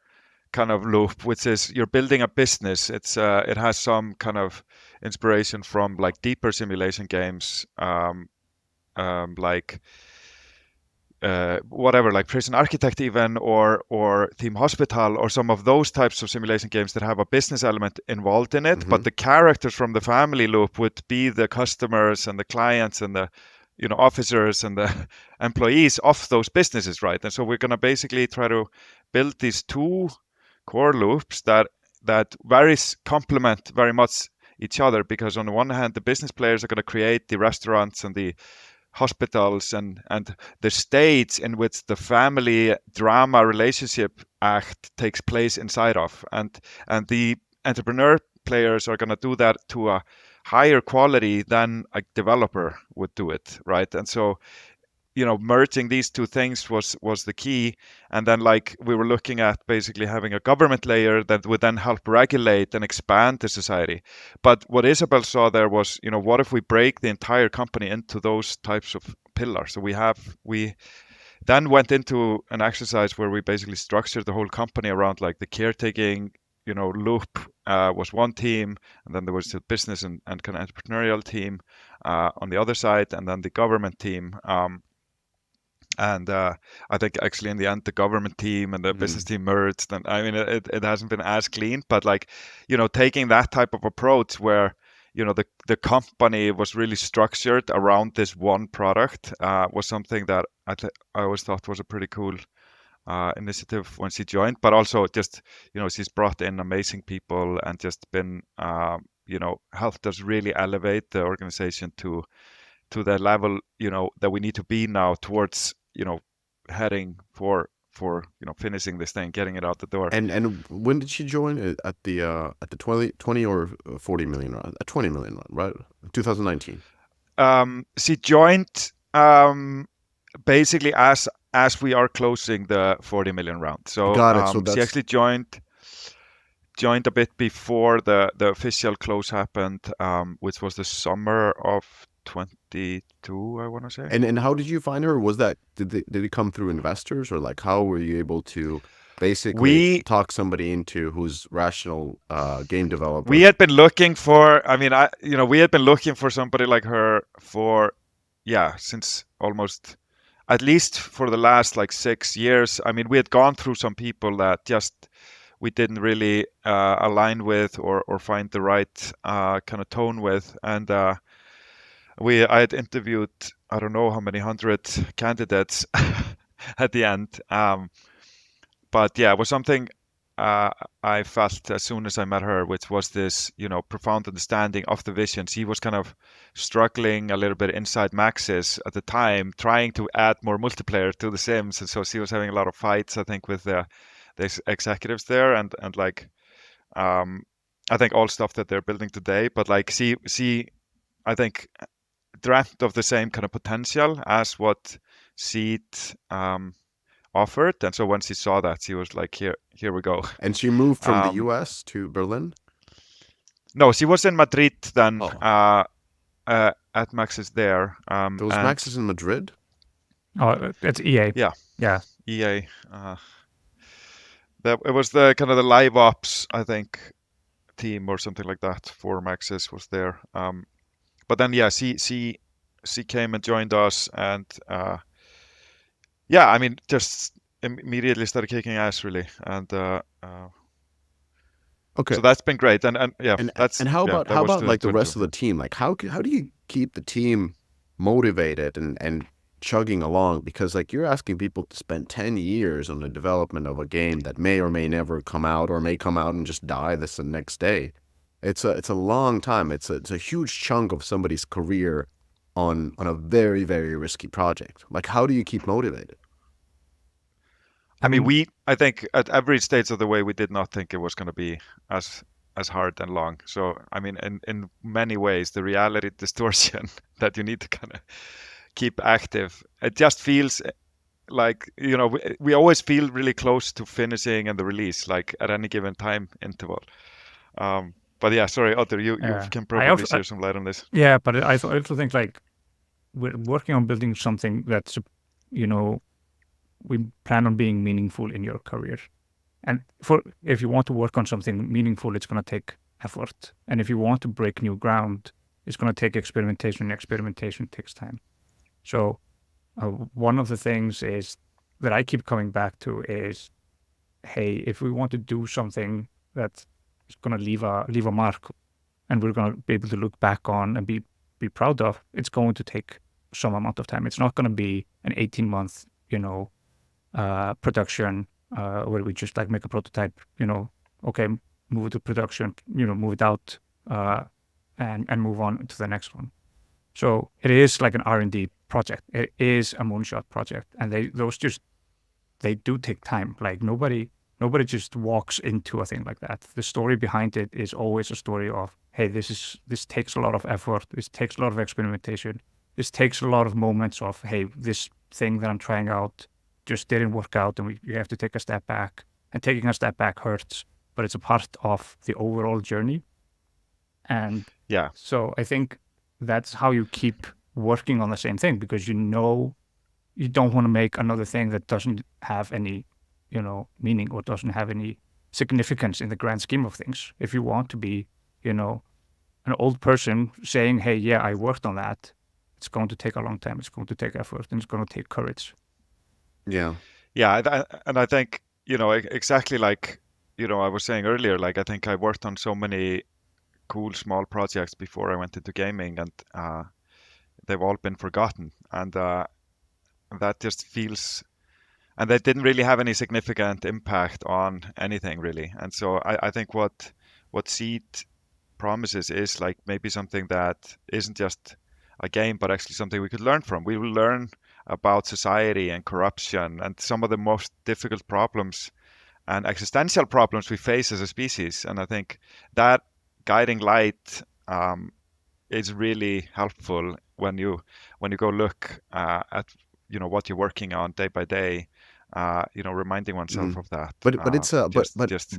kind of loop, which is you're building a business. It has some kind of inspiration from like deeper simulation games, like whatever, like Prison Architect even, or Theme Hospital, or some of those types of simulation games that have a business element involved in it. But Mhm. the characters from the family loop would be the customers and the clients and the officers and the employees of those businesses, right? And so we're going to basically try to build these two core loops that complement very much each other, because on the one hand, the business players are going to create the restaurants and the hospitals and the states in which the family drama relationship act takes place inside of, and the entrepreneur players are going to do that to a higher quality than a developer would do it, right? And so merging these two things was the key. And then, like, we were looking at basically having a government layer that would then help regulate and expand the society. But what Isabel saw there was, what if we break the entire company into those types of pillars? So we then went into an exercise where we basically structured the whole company around like the caretaking loop was one team, and then there was the business and kind of entrepreneurial team on the other side, and then the government team. And I think actually in the end, the government team and the business Mhm. team merged. And I mean, it hasn't been as clean, but like, taking that type of approach where, the company was really structured around this one product was something that I always thought was a pretty cool initiative when she joined. But also just, she's brought in amazing people and just been, helped us really elevate the organization to the level that we need to be now towards heading for finishing this thing, getting it out the door. And when did she join? At the 20 or 40 million round? At 20 million round, right? 2019. She joined basically as we are closing the 40 million round. So Got it. So she that's actually joined a bit before the official close happened, which was the summer of 22, I want to say. and how did you find her? Was that did it come through investors, or like how were you able to basically We talk somebody into who's rational game we developer? had been looking for, I mean, we had been looking for somebody like her for, yeah, since almost, at least for the last like 6 years. I mean, we had gone through some people that just we didn't really align with or find the right kind of tone with, and I had interviewed, I don't know how many hundred candidates at the end. But yeah, it was something uh, I felt as soon as I met her, which was this, profound understanding of the vision. She was kind of struggling a little bit inside Maxis at the time, trying to add more multiplayer to The Sims, and so she was having a lot of fights, I think, with the executives there, and like, um, I think all stuff that they're building today. But like, she, I think, dreamt of the same kind of potential as what Seed offered, and so when she saw that, she was like, "Here we go." And she moved from the Um, U.S. to Berlin. no, she was in Madrid then, Oh, at Max's there, there was and Maxis in Madrid. Oh, it's EA. yeah, Yeah. EA. That it was the kind of the live ops, I think, team or something like that for Maxis was there. But then yeah, she came and joined us, and yeah, I mean, just immediately started kicking ass really, and Okay. so that's been great, and yeah, And how about that was like the 2022. rest of the team? Like how do you keep the team motivated and chugging along? Because like you're asking people to spend 10 years on the development of a game that may or may never come out, or may come out and just die the next day. It's a long time. It's a huge chunk of somebody's career on a very, very risky project. Like how do you keep motivated? I mean, Um, I think at every stage of the way, we did not think it was going to be as as hard and long. So, I mean, in many ways, the reality distortion that you need to kind of keep active, it just feels like, we always feel really close to finishing and the release, like at any given time interval. But yeah, sorry, Otter, you yeah. can I probably also, share some light on this. yeah, but I also think like we're working on building something that's, you know, we plan on being meaningful in your career. And if you want to work on something meaningful, it's going to take effort. And if you want to break new ground, it's going to take experimentation. Experimentation takes time. So one of the things is that I keep coming back to is, hey, if we want to do something that is going to leave a mark, and we're going to be able to look back on and be proud of, it's going to take some amount of time. It's not going to be an 18-month, production where we just like make a prototype, okay, move it to production, move it out, and move on to the next one. So it is like an R&D project. It is a moonshot project, and they do take time. Like nobody just walks into a thing like that. The story behind it is always a story of, hey, this takes a lot of effort. This takes a lot of experimentation. This takes a lot of moments of, hey, this thing that I'm trying out just didn't work out, and you have to take a step back. And taking a step back hurts, but it's a part of the overall journey. And Yeah, so I think that's how you keep working on the same thing, because you don't want to make another thing that doesn't have any, meaning, or doesn't have any significance in the grand scheme of things. If you want to be, an old person saying, hey, yeah, I worked on that, it's going to take a long time. It's going to take effort, and it's going to take courage. Yeah. yeah, and I think, exactly like, I was saying earlier, like I think I worked on so many cool small projects before I went into gaming, and they've all been forgotten, and that just feels, and they didn't really have any significant impact on anything really. And so I think what Seed promises is like maybe something that isn't just a game, but actually something we could learn from. We will learn about society and corruption and some of the most difficult problems and existential problems we face as a species. And I think that guiding light is really helpful when you go look at what you're working on day by day. Reminding oneself of that. But it's Just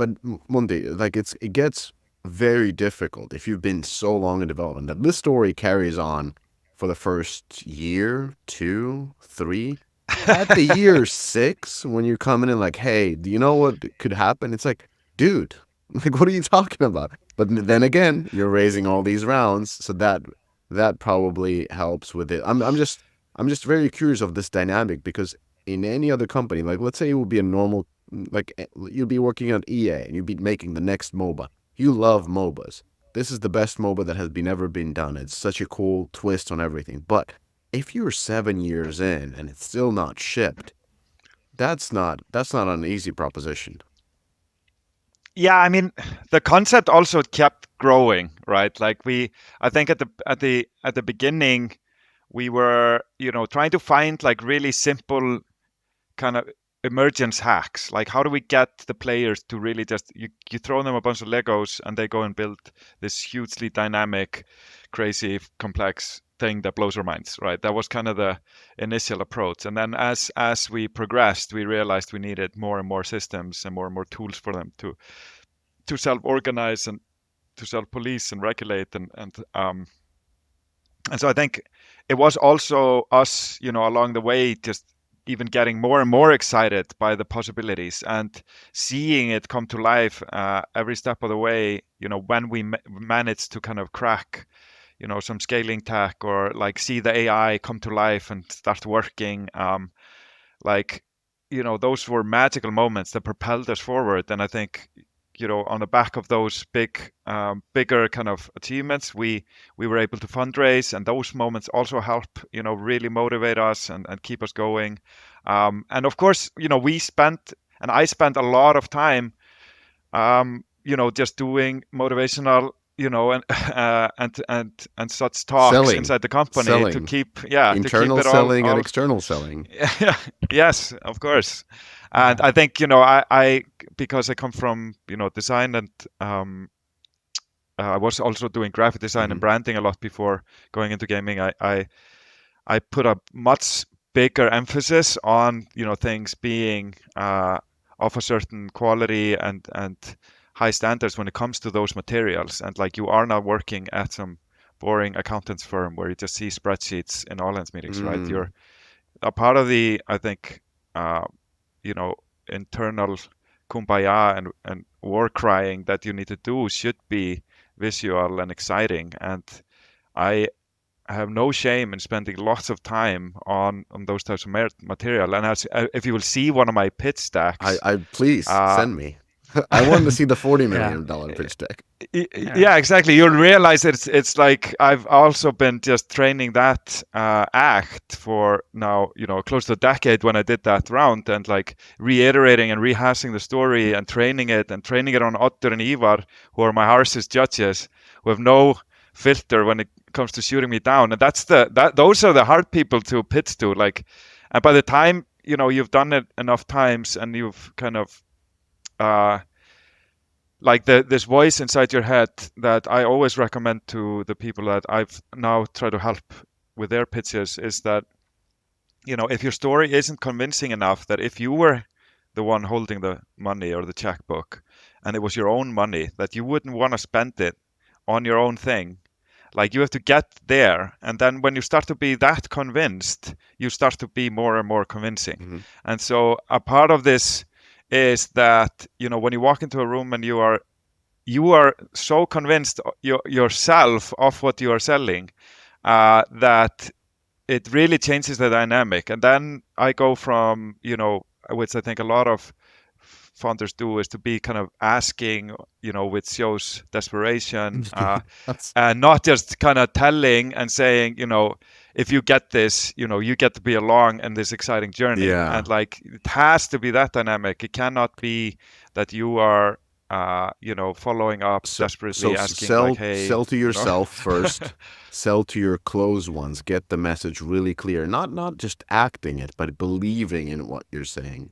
Mundi, like it gets very difficult if you've been so long in development that this story carries on for the first year, 2, 3. At the year 6, when you come in and like, hey, do you know what could happen? It's like, dude, like what are you talking about? But then again, you're raising all these rounds, so that probably helps with it. I'm just very curious of this dynamic because in any other company, like let's say it would be a normal, like you'd be working at EA and you'd be making the next MOBA. You love MOBAs. This is the best MOBA that has ever been done. It's such a cool twist on everything. But if you're 7 years in and it's still not shipped, that's not an easy proposition. Yeah, I mean, the concept also kept growing, right? Like I think at the beginning, we were, trying to find like really simple kind of emergence hacks. Like how do we get the players to really just you throw them a bunch of Legos and they go and build this hugely dynamic, crazy, complex thing that blows our minds, right? That was kind of the initial approach. And then as we progressed, we realized we needed more and more systems and more tools for them to self-organize and to self-police and regulate and so I think it was also us, along the way, just even getting more and more excited by the possibilities and seeing it come to life every step of the way. When we managed to kind of crack, some scaling tech or like see the AI come to life and start working, like, those were magical moments that propelled us forward. And I think, on the back of those bigger kind of achievements, we were able to fundraise, and those moments also help, really motivate us and keep us going. And of course, I spent a lot of time, just doing motivational, and such talks Selling. inside the company to Selling. keep, Internal it selling all and external selling. yes, of course. And I think, I because I come from, design and I was also doing graphic design and branding a lot before going into gaming. I put a much bigger emphasis on, things being of a certain quality and high standards when it comes to those materials. And like you are not working at some boring accountant's firm where you just see spreadsheets in all hands meetings, right? You're a part of the, I think, internal kumbaya and war crying that you need to do should be visual and exciting. And I have no shame in spending lots of time on those types of material. And if you will see one of my pitch decks, I please send me. I want to see the $40 million pitch deck. Yeah, exactly. You'll realize it's like I've also been just training that act for now, close to a decade when I did that round, and like reiterating and rehashing the story and training it on Otter and Ivar, who are my harshest judges, who have no filter when it comes to shooting me down. And those are the hard people to pitch to. Like, and by the time you've done it enough times and you've kind of like this voice inside your head that I always recommend to the people that I've now tried to help with their pitches is that, if your story isn't convincing enough, that if you were the one holding the money or the checkbook and it was your own money, that you wouldn't want to spend it on your own thing. Like you have to get there. And then when you start to be that convinced, you start to be more and more convincing. And so a part of this is that, when you walk into a room and you are so convinced yourself of what you are selling, that it really changes the dynamic. And then I go from, which I think a lot of founders do, is to be kind of asking, which shows desperation, and not just kind of telling and saying, if you get this, you get to be along in this exciting journey. Yeah. And like, it has to be that dynamic. It cannot be that you are, following up desperately, asking like, hey, sell to yourself first, sell to your close ones, get the message really clear, not just acting it, but believing in what you're saying.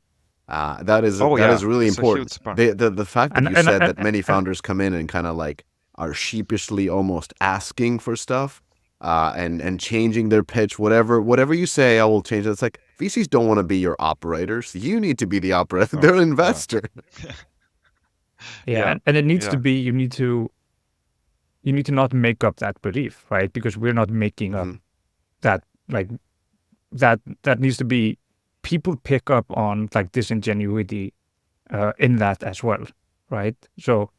That is really it's important. The fact that you said that many and- founders come in and kind of like are sheepishly almost asking for stuff, and changing their pitch, whatever you say, I will change it. It's like VCs don't want to be your operators. You need to be the operator. No, They're an yeah, investor. Yeah, yeah, and it needs to yeah, be, you need to not make up that belief, right? Because we're not making up Mhm. that, like, that needs to be, people pick up on like disingenuity in that as well, right? So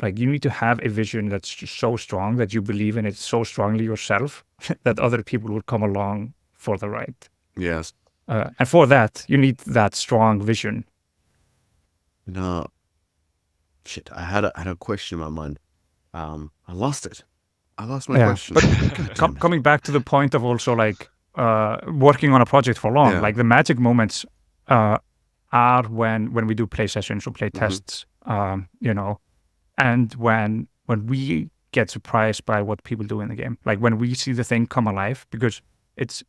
like you need to have a vision that's just so strong that you believe in it so strongly yourself that other people will come along for the ride. Yes. And for that, you need that strong vision. No, shit. I had a question in my mind. I lost it. I lost my Yeah, question. but God damn it. coming back to the point of also like working on a project for long, Yeah. like the magic moments are when we do play sessions or play hmm tests, and when we get surprised by what people do in the game, like when we see the thing come alive, because it's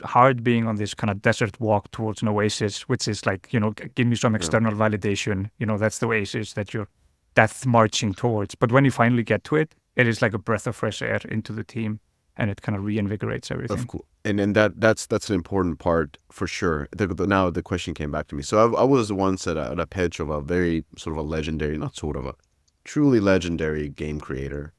hard being on this kind of desert walk towards an oasis, which is like, give me some Yeah. external validation, that's the oasis that you're that's marching towards. But when you finally get to it, it is like a breath of fresh air into the team, and it kind of reinvigorates Of everything. course. And that's an important part for sure. Now the question came back to me. So I was once at a pitch of a very sort of a legendary, not sort of a truly legendary game creator.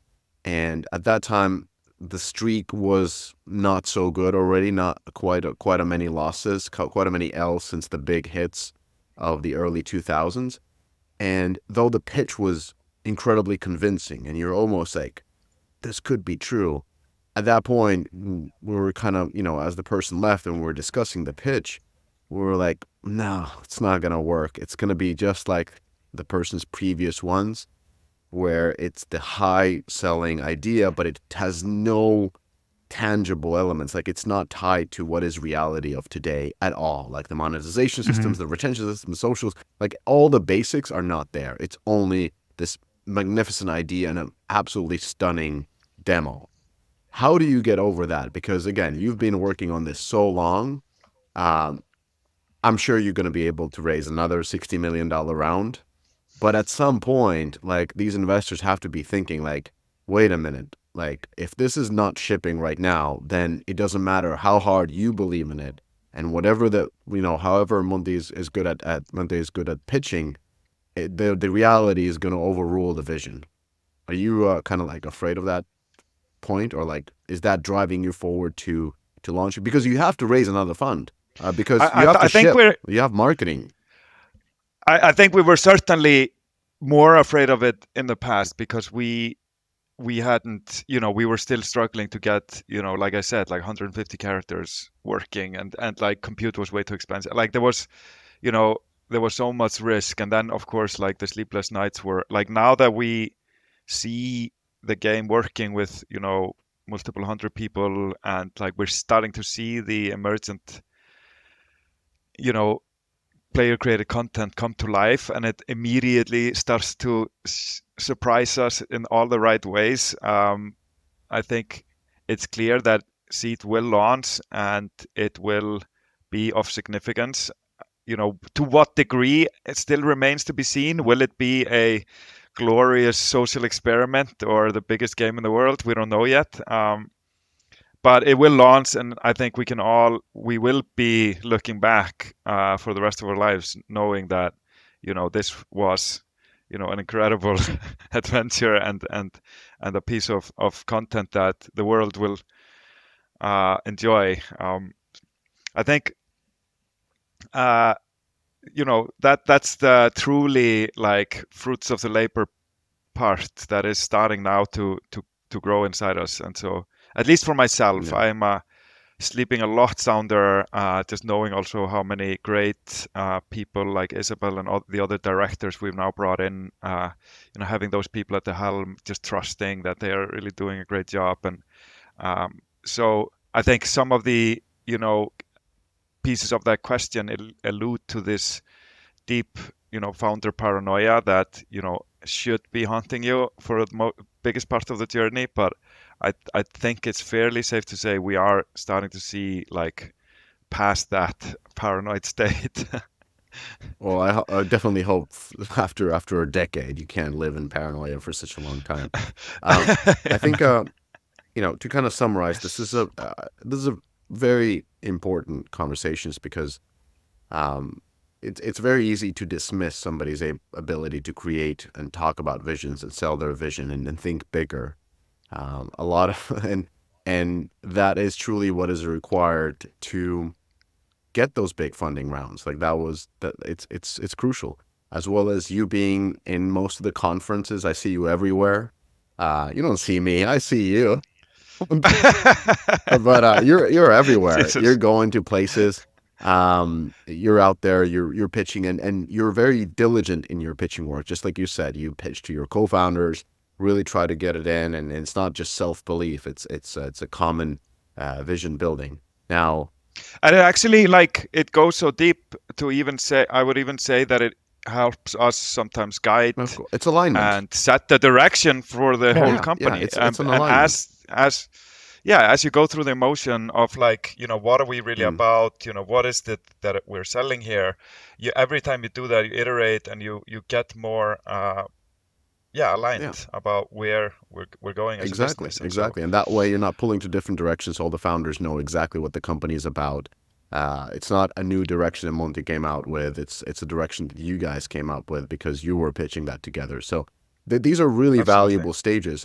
And at that time, the streak was not so good already. Not quite a many losses, quite a many L's since the big hits of the early 2000s. And though the pitch was incredibly convincing, and you're almost like, this could be true. At that point, we were kind of, as the person left and we were discussing the pitch, we were like, no, it's not going to work. It's going to be just like the person's previous ones, where it's the high selling idea, but it has no tangible elements. Like it's not tied to what is reality of today at all. Like the monetization Hmm. systems, the retention systems, socials, like all the basics are not there. It's only this magnificent idea and an absolutely stunning demo. How do you get over that? Because again, you've been working on this so long. Um, I'm sure you're going to be able to raise another $60 million round. But at some point, like these investors have to be thinking like, wait a minute, like if this is not shipping right now, then it doesn't matter how hard you believe in it. And whatever however Monday is good at pitching, the reality is going to overrule the vision. Are you kind of like afraid of that point, or like is that driving you forward to launch it? Because you have to raise another fund, because you have to I think ship, we're you have marketing. I think we were certainly more afraid of it in the past because we hadn't, we were still struggling to get, like I said, like 150 characters working, and like compute was way too expensive. Like you know, there was so much risk. And then of course, like the sleepless nights were like, now that we see the game working with, multiple hundred people, and like we're starting to see the emergent, you know, player created content come to life, and it immediately starts to surprise us in all the right ways. I think it's clear that Seed will launch and it will be of significance. To what degree, it still remains to be seen. Will it be a glorious social experiment or the biggest game in the world? We don't know yet. But it will launch, and I think we will be looking back for the rest of our lives, knowing that, this was, an incredible adventure, and a piece of content that the world will enjoy. I think, uh, that's the truly like fruits of the labor part that is starting now to grow inside us. And so, at least for myself, Yeah. I'm sleeping a lot sounder, just knowing also how many great people like Isabel and all the other directors we've now brought in, having those people at the helm, just trusting that they are really doing a great job. And so I think some of the, pieces of that question allude to this deep, founder paranoia that, should be haunting you for the biggest part of the journey. But I think it's fairly safe to say we are starting to see like past that paranoid state. Well, I definitely hope after a decade you can't live in paranoia for such a long time. Um, I think to kind of summarize, Yes. this is a very important conversations because it's very easy to dismiss somebody's ability to create and talk about visions and sell their vision and think bigger. A lot of and that is truly what is required to get those big funding rounds. Like that it's crucial. As well as you being in most of the conferences, I see you everywhere. You don't see me, I see you. But you're everywhere. You're Jesus. going to places. You're out there. You're pitching, and you're very diligent in your pitching work. Just like you said, you pitch to your co-founders. Really try to get it in, and it's not just self belief. It's a common vision building. Now, And it actually, like, it goes so deep to even say, I would even say that it helps us sometimes guide of course, it's alignment. and set the direction for the whole Yeah. Yeah, company. it's an And alignment. as you go through the emotion of, like, what are we really Mm, about? What is it that we're selling here? Every time you do that, you iterate and you get more yeah. aligned about where we're going as a Exactly, business. And so exactly. And that way you're not pulling to different directions. All the founders know exactly what the company is about. It's not a new direction that Monty came out with. It's a direction that you guys came up with because you were pitching that together. So these are really absolutely. valuable stages.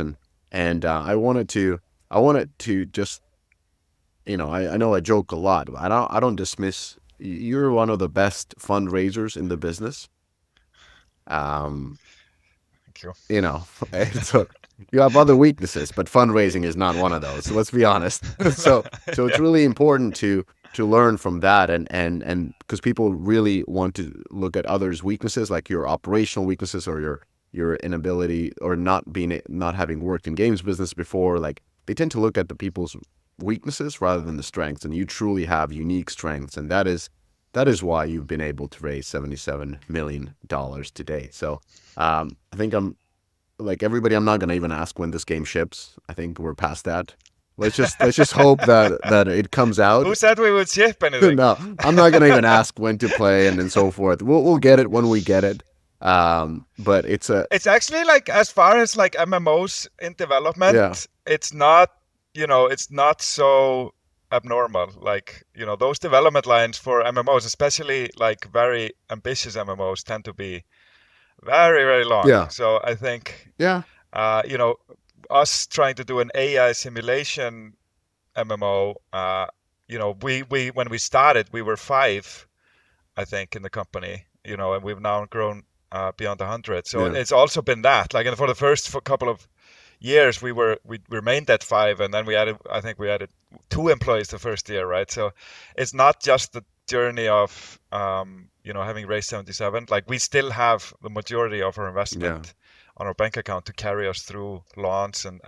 And I wanted to just, I know I joke a lot, but I don't dismiss. You're one of the best fundraisers in the business. Um, Thank you. you know, so you have other weaknesses, but fundraising is not one of those. So let's be honest. So it's Yeah. really important to learn from that, and because people really want to look at others' weaknesses, like your operational weaknesses or your inability or not having worked in games business before. Like they tend to look at the people's weaknesses rather than the strengths, and you truly have unique strengths, and that is why you've been able to raise $77 million today. So I think I'm like everybody. I'm not gonna even ask when this game ships. I think we're past that. Let's just hope that it comes out. Who said we would ship anything? No, I'm not gonna even ask when to play and so forth. We'll get it when we get it. But it's a It's actually, like, as far as, like, MMOs in yeah, development, it's not so abnormal. Like, those development lines for MMOs, especially like very ambitious MMOs, tend to be very, very long. yeah, So I think, yeah, uh, you know, us trying to do an AI simulation MMO, we when we started, we were five, I think, in the company, and we've now grown beyond 100. So yeah, it's also been that, like, and for the first couple of years, we remained at five, and then I think we added two employees the first year, right? So it's not just the journey of, having raised 77. Like, we still have the majority of our yeah, investment on our bank account to carry us through launch and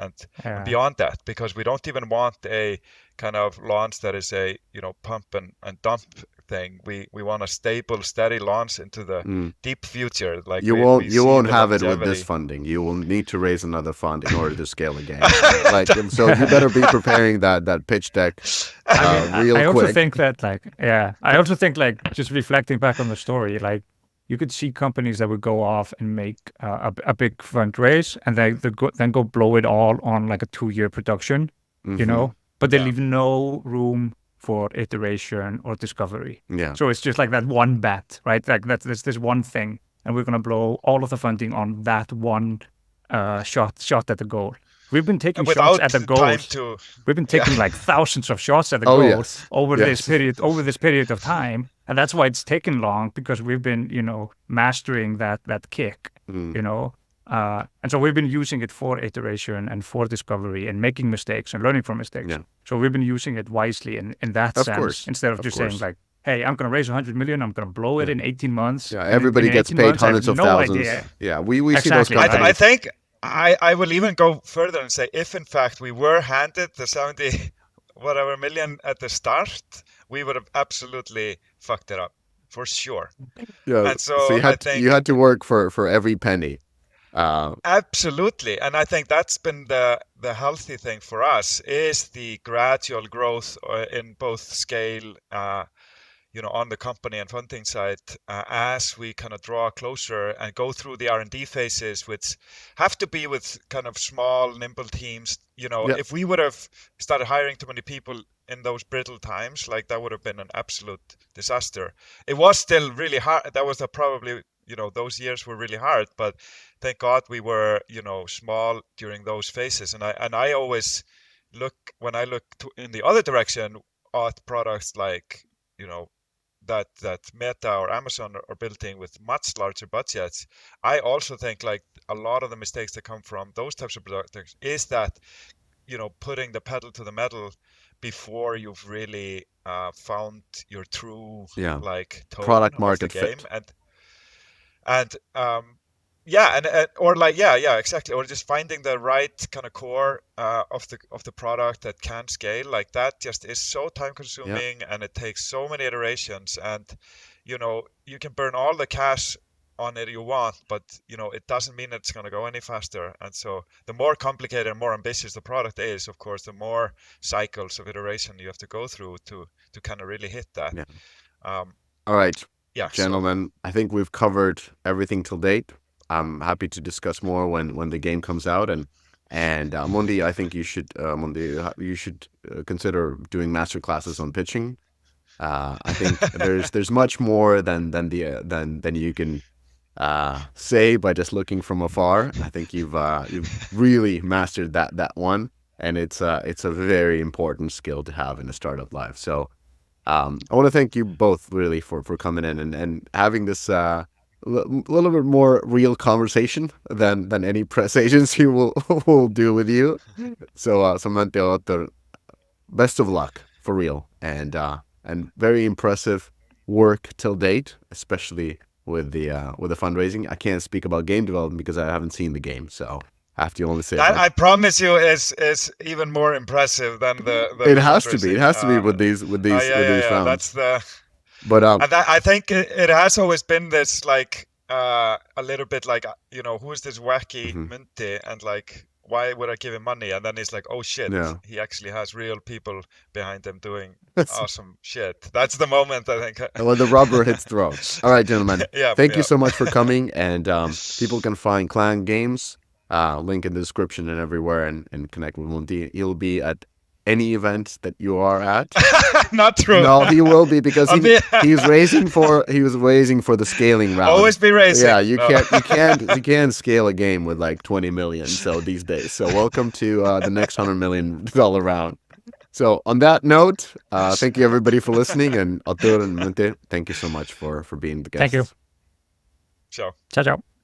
Yeah. beyond that, because we don't even want a kind of launch that is a, pump and dump thing. We want a stable, steady launch into the mm. deep future. Like, You we won't you see won't the have it with this longevity. funding. You will need to raise another fund in order to scale the game. So you better be preparing that pitch deck I mean, real I also quick. think that, like, yeah, I also think, like, just reflecting back on the story, like, you could see companies that would go off and make a big fundraise and then go blow it all on like a 2-year production, Hmm. but they Yeah. leave no room for iteration or discovery. Yeah, So it's just like that one bet, right? Like that's this one thing, and we're gonna blow all of the funding on that one shot at the goal. We've been taking shots Without at the the time goals. to, We've been yeah. taking like thousands of shots at the oh goal yes, over this yes. period of time, and that's why it's taken long, because we've been mastering that kick, Mm, you know. And so we've been using it for iteration and for discovery and making mistakes and learning from mistakes. yeah, So we've been using it wisely in that of sense, course, instead of of just saying, course. like, hey, I'm going to raise 100 million, I'm going to blow it Yeah, in 18 months. yeah. And in Everybody gets 18 paid months, I have hundreds of no thousands. idea. Yeah, we see those Exactly, I companies. think I will even go further and say, if in fact we were handed the 70 whatever million at the start, we would have absolutely fucked it up for sure. Yeah, And so so I you think, had to work for every penny. Uh, absolutely, and I think that's been the healthy thing for us, is the gradual growth in both scale, on the company and funding side, as we kind of draw closer and go through the R&D phases, which have to be with kind of small, nimble teams. Yeah. If we would have started hiring too many people in those brittle times, like that would have been an absolute disaster. It was still really hard. That was probably, those years were really hard, but thank God we were, small during those phases. And I always when I look in the other direction at products like, that Meta or Amazon are building with much larger budgets, I also think like a lot of the mistakes that come from those types of products is that, putting the pedal to the metal before you've really found your true Yeah. like tone Product of the market game. fit. And yeah, and or like yeah, exactly, or just finding the right kind of core of the product that can scale. Like that just is so time consuming, and it takes so many iterations, and you can burn all the cash on it you want, but it doesn't mean it's going to go any faster. And so the more complicated and more ambitious the product is, of course, the more cycles of iteration you have to go through to kind of really hit that. Yeah. Um, All right, yeah, gentlemen, I think we've covered everything till date. I'm happy to discuss more when the game comes out, and Mundi, I think you should consider doing master classes on pitching. I think there's much more than you can say by just looking from afar. I think you've really mastered that one, and it's a very important skill to have in a startup life. So I want to thank you both really for coming in and having this little bit more real conversation than any press agency will do with you. So Samantha, Otto, best of luck for real, and very impressive work till date, especially with the fundraising. I can't speak about game development because I haven't seen the game, so I have to only say that I promise you is even more impressive than the it has to be. fundraising. It has to be with these Yeah. rounds. That's the But and I think it has always been this like a little bit like who's this wacky mhm. Munti, and like why would I give him money? And then it's like, oh shit, Yeah. he actually has real people behind him doing That's awesome shit. That's the moment I think. when the rubber hits the road. All right, gentlemen. Yeah, Thank you yeah. so much for coming. And people can find Klang Games, link in the description and everywhere, and connect with Mundi. He'll be at any event that you are at. Not true. No, he will be because I'll be- he was raising for the scaling round. Always be racing. Yeah, you No. can't scale a game with like 20 million. So these days. So welcome to the next $100 million round. So on that note, thank you everybody for listening, and Arturo and Mente, thank you so much for being the guests. Thank you. So. Ciao, ciao.